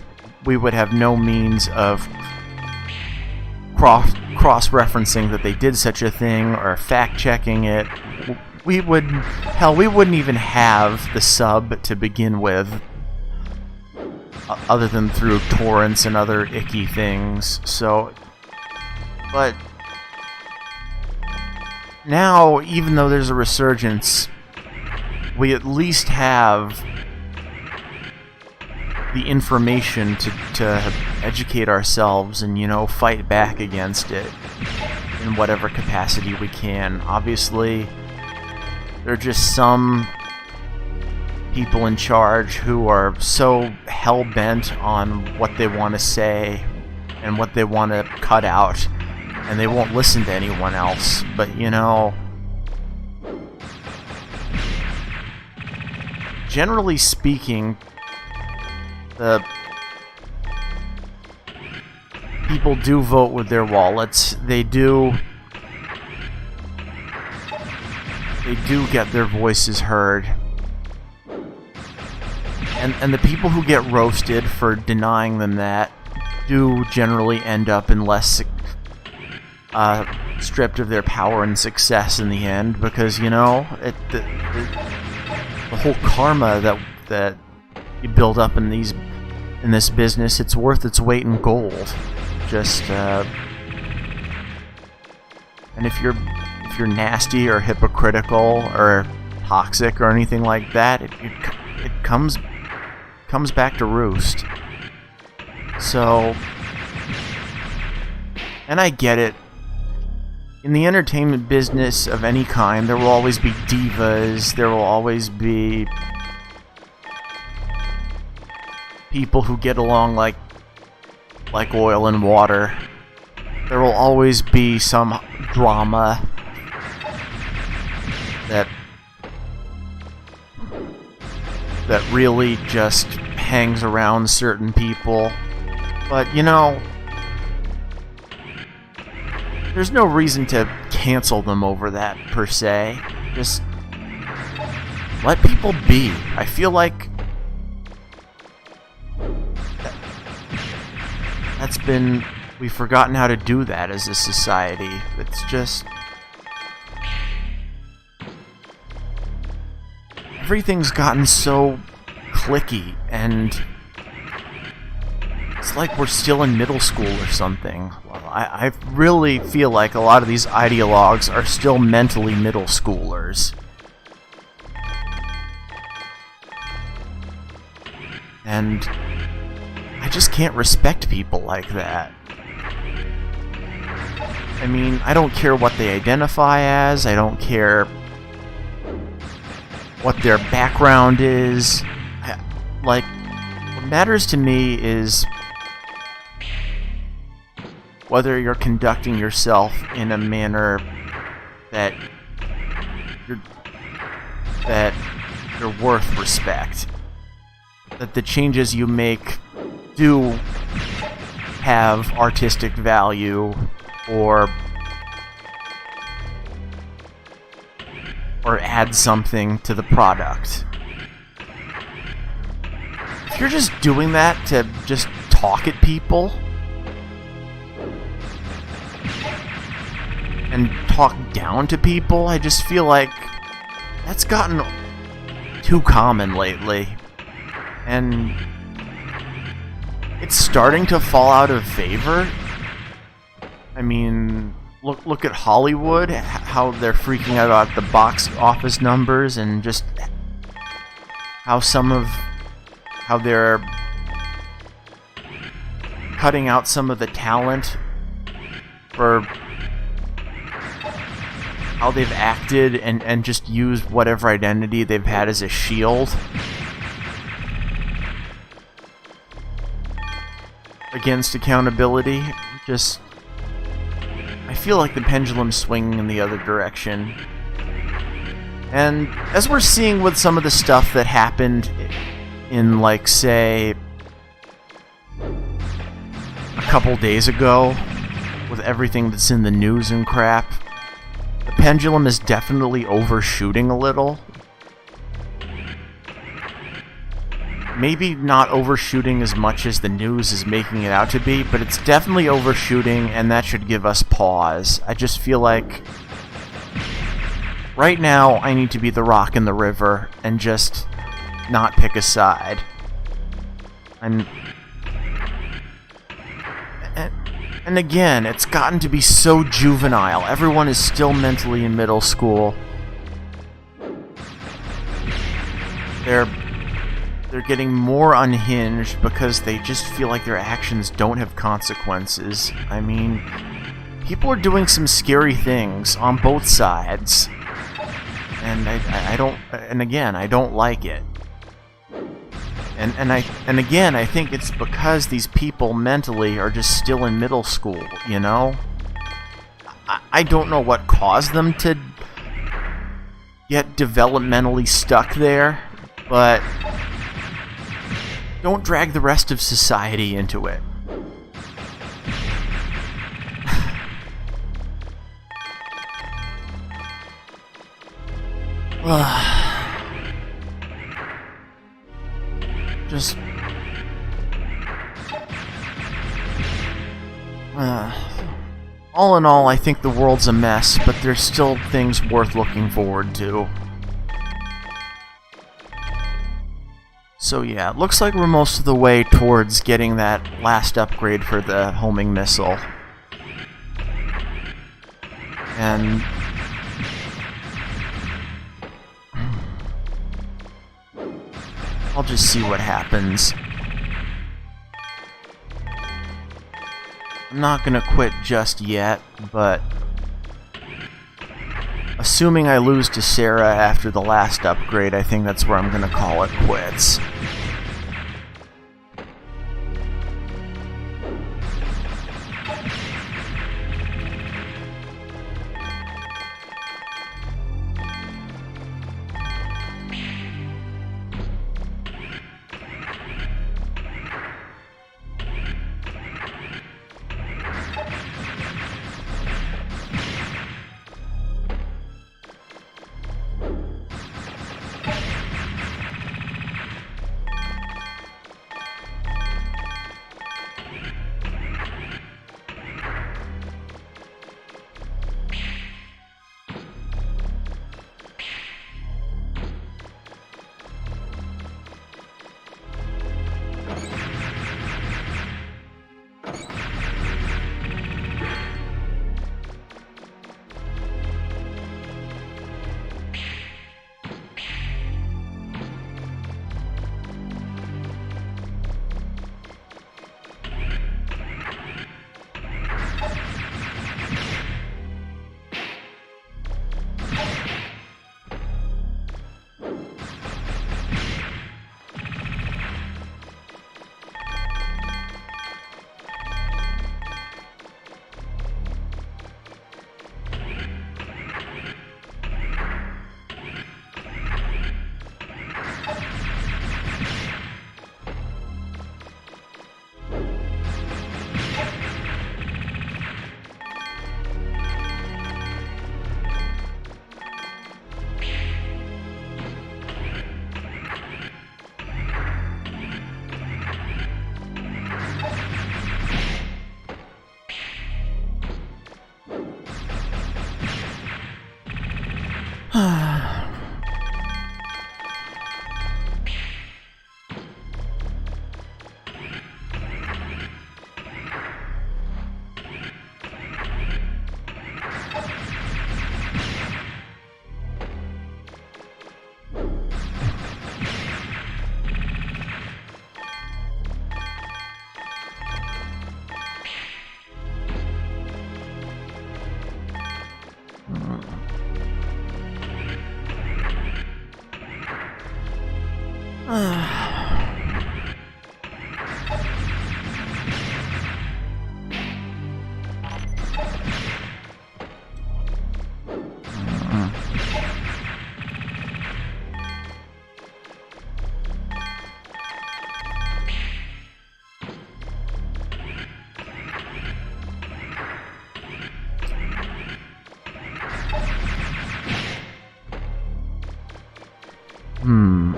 we would have no means of cross-referencing that they did such a thing or fact-checking it. We wouldn't even have the sub to begin with, other than through torrents and other icky things. So, but now, even though there's a resurgence, we at least have the information to educate ourselves and, you know, fight back against it in whatever capacity we can. Obviously, there are just some people in charge who are so hell-bent on what they want to say and what they want to cut out, and they won't listen to anyone else. But, you know, generally speaking, the people do vote with their wallets. They do get their voices heard. And the people who get roasted for denying them that do generally end up in less stripped of their power and success in the end, because, you know, the whole karma that you build up in this business, it's worth its weight in gold. Just and if you're nasty or hypocritical or toxic or anything like that, it comes back to roost. So, and I get it. In the entertainment business of any kind, there will always be divas. There will always be people who get along like oil and water. There will always be some drama that really just hangs around certain people. But, you know, there's no reason to cancel them over that, per se. Just let people be. I feel like we've forgotten how to do that as a society. It's just, everything's gotten so clicky, and it's like we're still in middle school or something. Well, I really feel like a lot of these ideologues are still mentally middle schoolers. And I just can't respect people like that. I mean, I don't care what they identify as, I don't care what their background is. Like, what matters to me is whether you're conducting yourself in a manner that you're worth respect. That the changes you make do have artistic value or add something to the product. If you're just doing that to just talk at people and talk down to people, I just feel like that's gotten too common lately. And it's starting to fall out of favor. I mean, look at Hollywood, how they're freaking out about the box office numbers, and just how they're cutting out some of the talent for how they've acted, and just used whatever identity they've had as a shield against accountability. Just, I feel like the pendulum's swinging in the other direction. And as we're seeing with some of the stuff that happened in, like, say, a couple days ago, with everything that's in the news and crap, the pendulum is definitely overshooting a little. Maybe not overshooting as much as the news is making it out to be, but it's definitely overshooting, and that should give us pause. I just feel like right now I need to be the rock in the river and just not pick a side. And again, it's gotten to be so juvenile. Everyone is still mentally in middle school. They're getting more unhinged because they just feel like their actions don't have consequences. I mean, people are doing some scary things on both sides. And I don't like it. And again, I think it's because these people mentally are just still in middle school, you know? I don't know what caused them to get developmentally stuck there, but don't drag the rest of society into it. Just all in all, I think the world's a mess, but there's still things worth looking forward to. So yeah, it looks like we're most of the way towards getting that last upgrade for the homing missile. And I'll just see what happens. I'm not gonna quit just yet, but assuming I lose to Sarah after the last upgrade, I think that's where I'm gonna call it quits.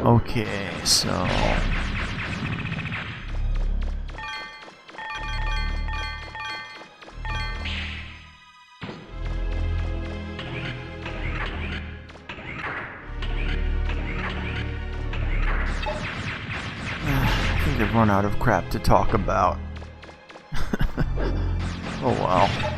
Okay, so... I think I've run out of crap to talk about. Oh well.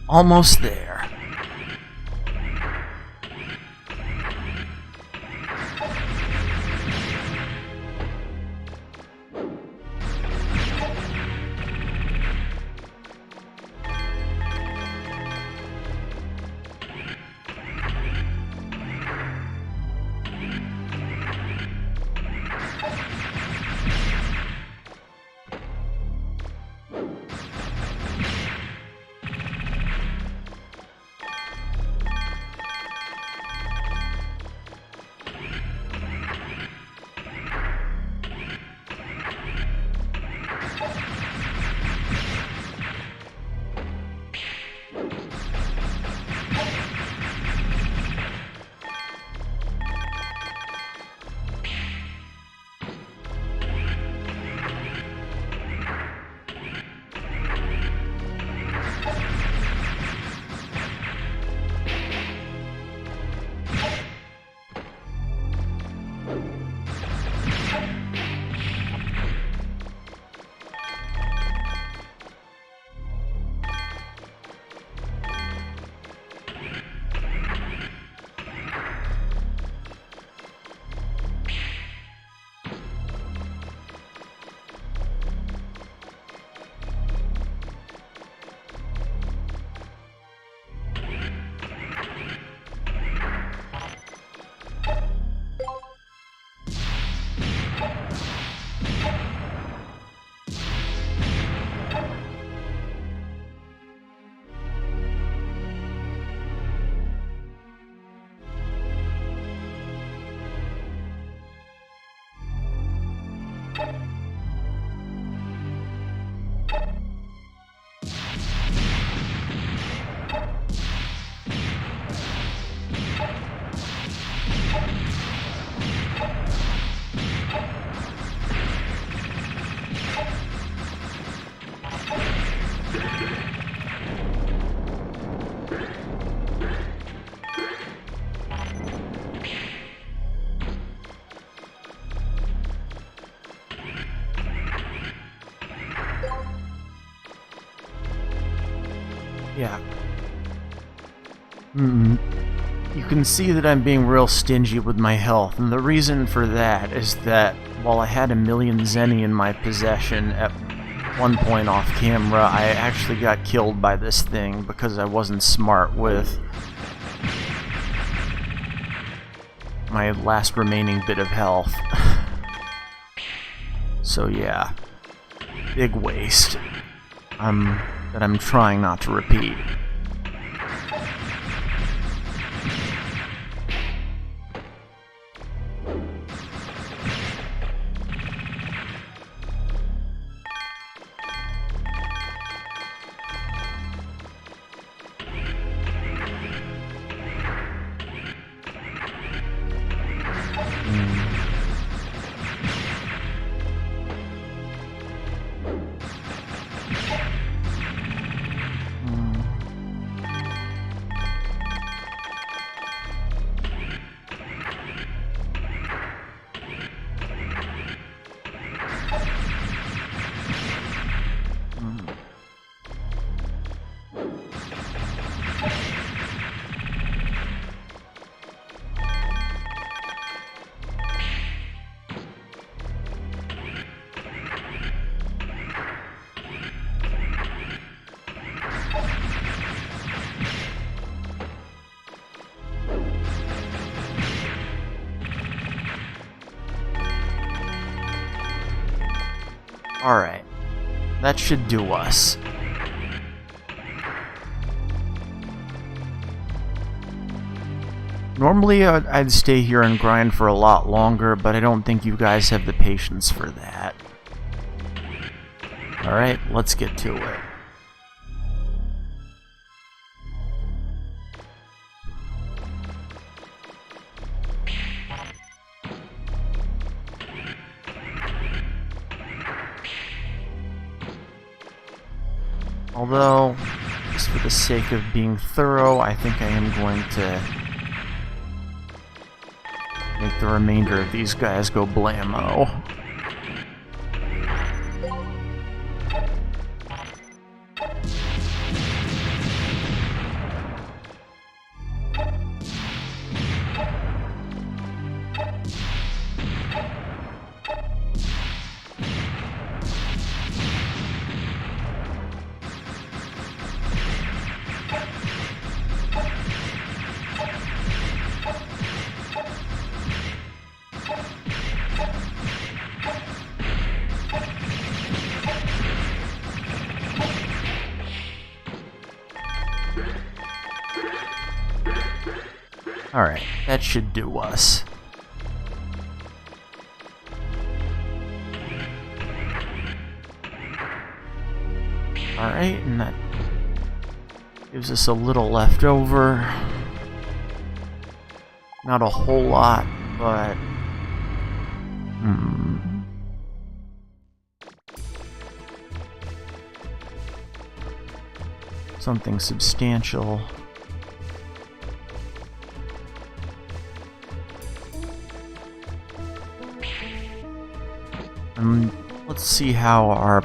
Almost there. Yeah. You can see that I'm being real stingy with my health, and the reason for that is that while I had 1,000,000 zenny in my possession at one point off camera, I actually got killed by this thing because I wasn't smart with my last remaining bit of health. So yeah, big waste that I'm trying not to repeat. Alright, that should do us. Normally I'd stay here and grind for a lot longer, but I don't think you guys have the patience for that. Alright, let's get to it. Although, just for the sake of being thorough, I think I am going to make the remainder of these guys go blammo. Alright, that should do us. Alright, and that gives us a little left over. Not a whole lot, but... something substantial. Let's see how our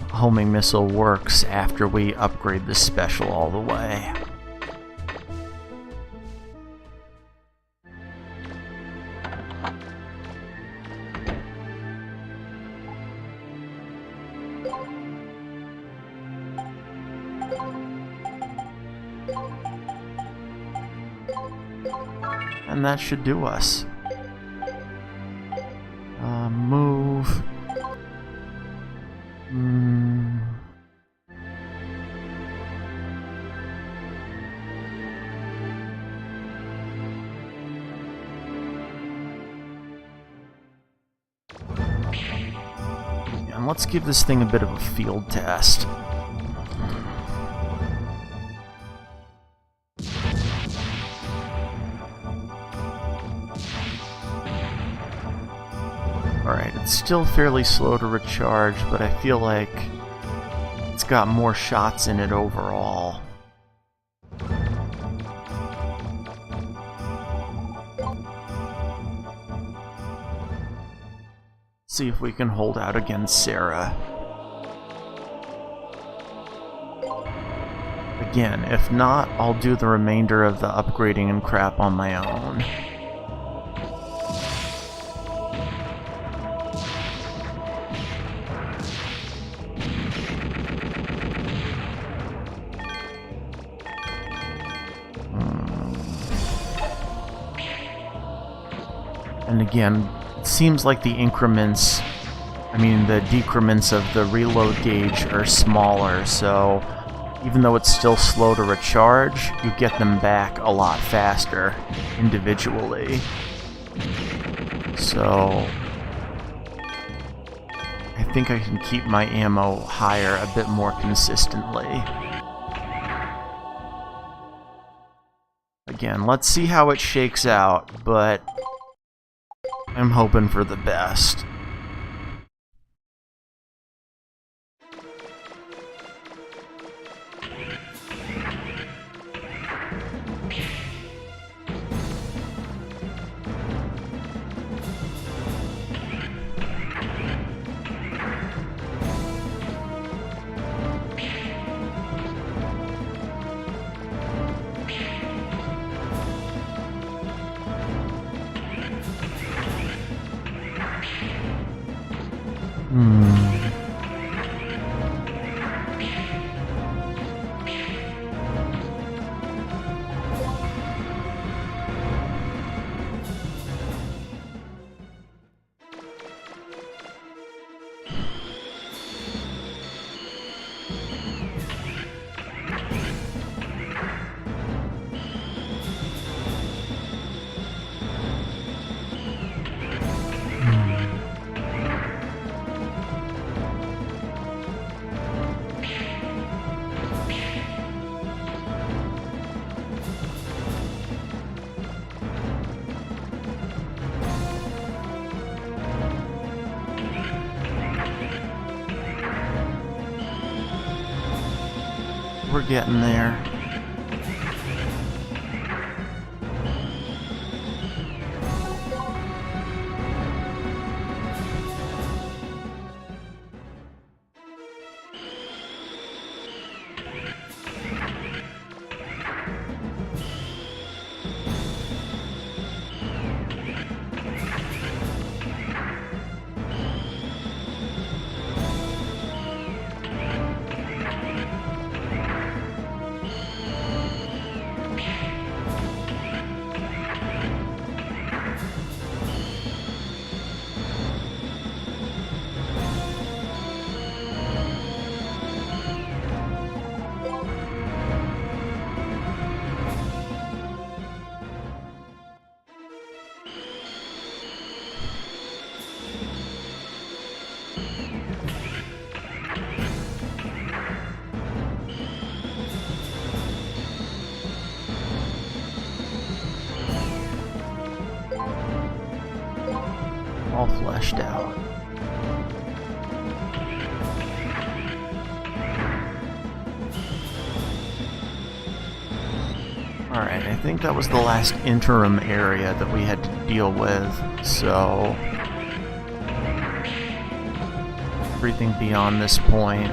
homing missile works after we upgrade this special all the way. And that should do us. Move. And let's give this thing a bit of a field test. Alright, it's still fairly slow to recharge, but I feel like it's got more shots in it overall. See if we can hold out against Sarah. Again, if not, I'll do the remainder of the upgrading and crap on my own. And again, it seems like the increments, the decrements of the reload gauge are smaller, so even though it's still slow to recharge, you get them back a lot faster individually. So I think I can keep my ammo higher a bit more consistently. Again, let's see how it shakes out, but I'm hoping for the best. We're getting there. All fleshed out. Alright, I think that was the last interim area that we had to deal with, so everything beyond this point,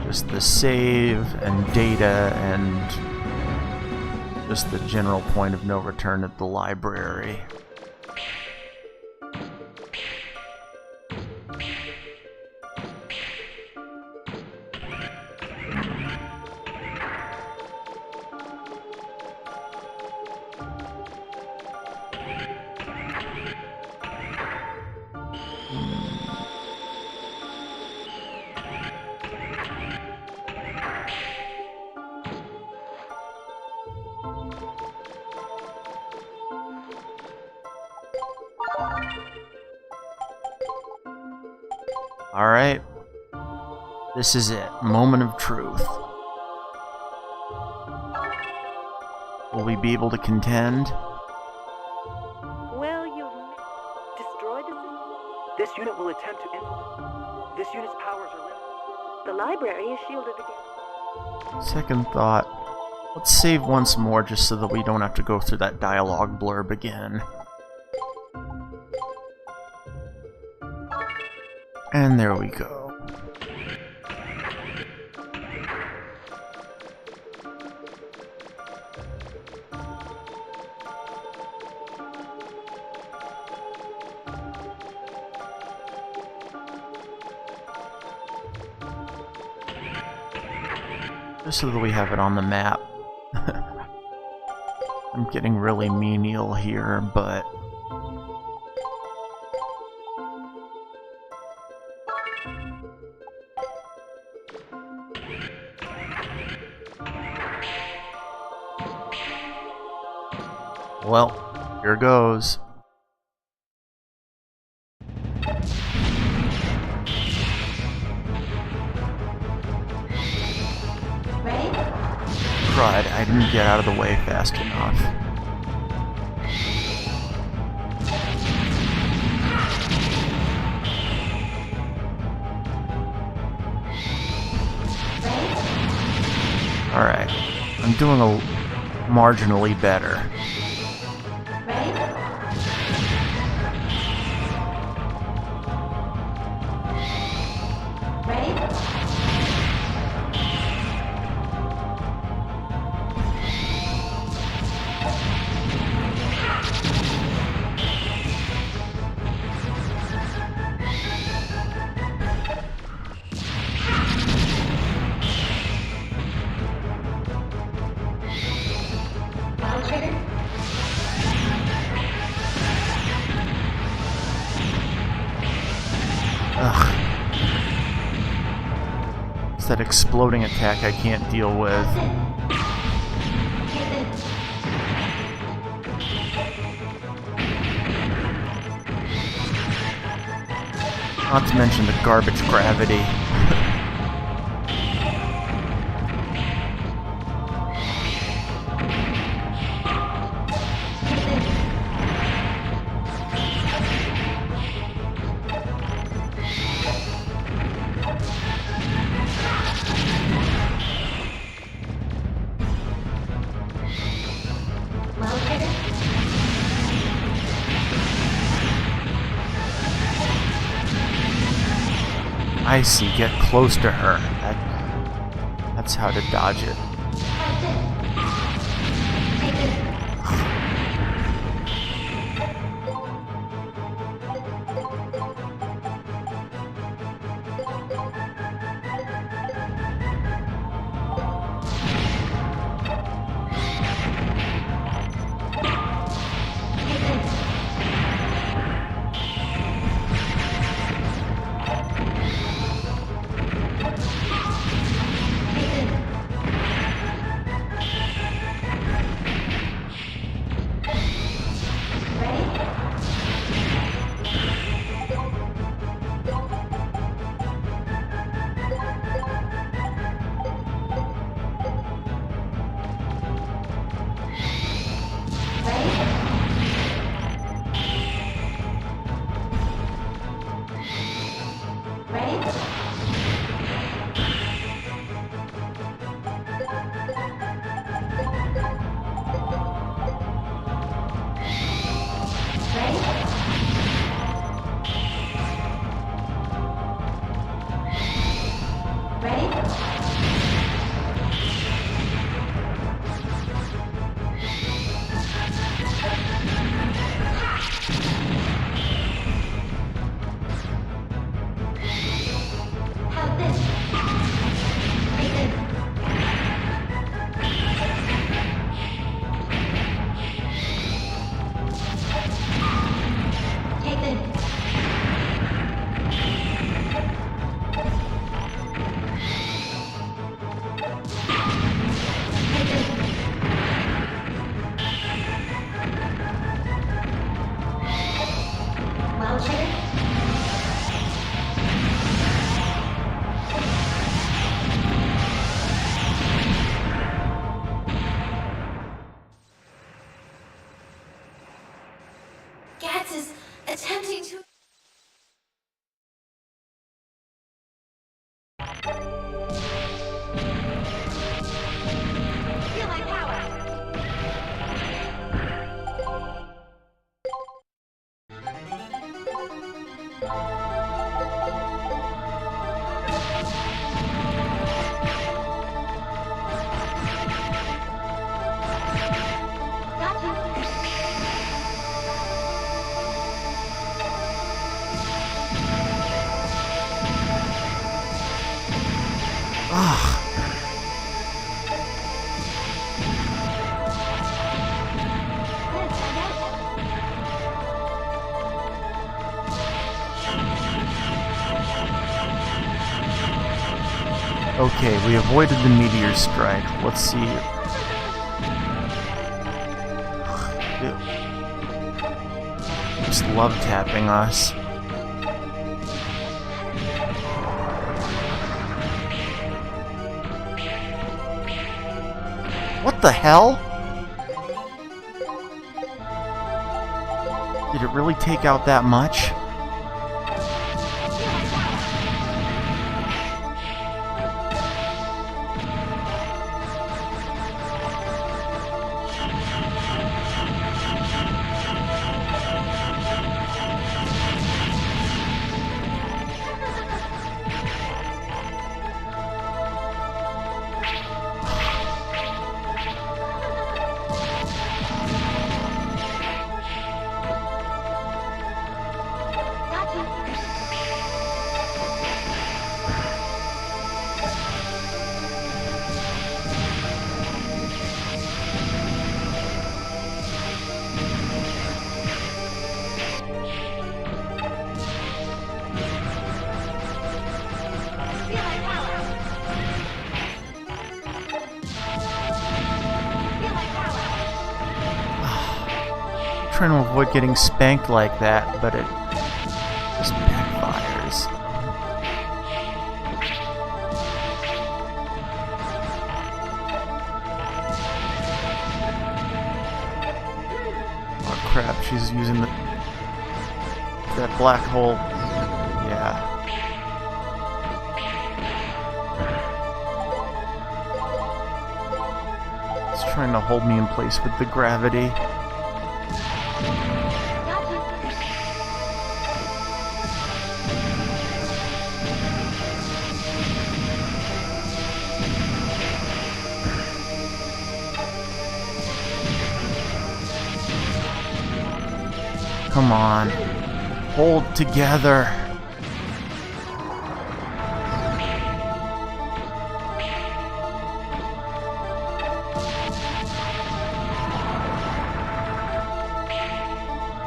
just the save and data and just the general point of no return at the library. Alright. This is it. Moment of truth. Will we be able to contend? Well, you've destroyed the system. This unit will attempt to infiltrate. This unit's powers are limited. The library is shielded again. Second thought. Let's save once more just so that we don't have to go through that dialogue blurb again. And there we go. Just so that we have it on the map. I'm getting really menial here, but... well, here goes. Crud, I didn't get out of the way fast enough. Alright, I'm doing a marginally better. Ugh. It's that exploding attack I can't deal with. Not to mention the garbage gravity. I see, get close to her. That's how to dodge it. attempting to... Feel my power! Ugh. Okay, we avoided the meteor strike. Let's see. Just love tapping us. What the hell? Did it really take out that much? Trying to avoid getting spanked like that, but it just backfires. Oh crap, she's using that black hole. Yeah. It's trying to hold me in place with the gravity. Come on. Hold together.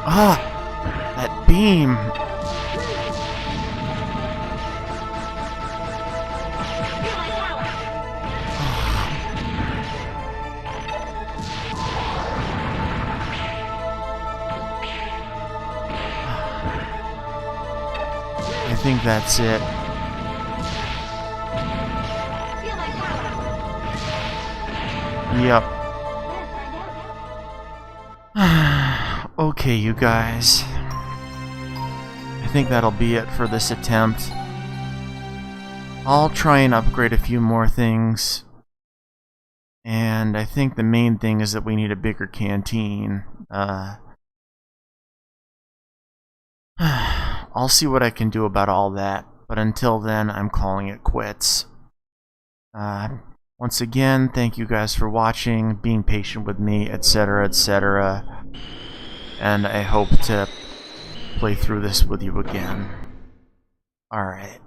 Ah! That beam! I think that's it. Yep. Okay, you guys. I think that'll be it for this attempt. I'll try and upgrade a few more things. And I think the main thing is that we need a bigger canteen. I'll see what I can do about all that, but until then, I'm calling it quits. Once again, thank you guys for watching, being patient with me, etc., etc. And I hope to play through this with you again. Alright.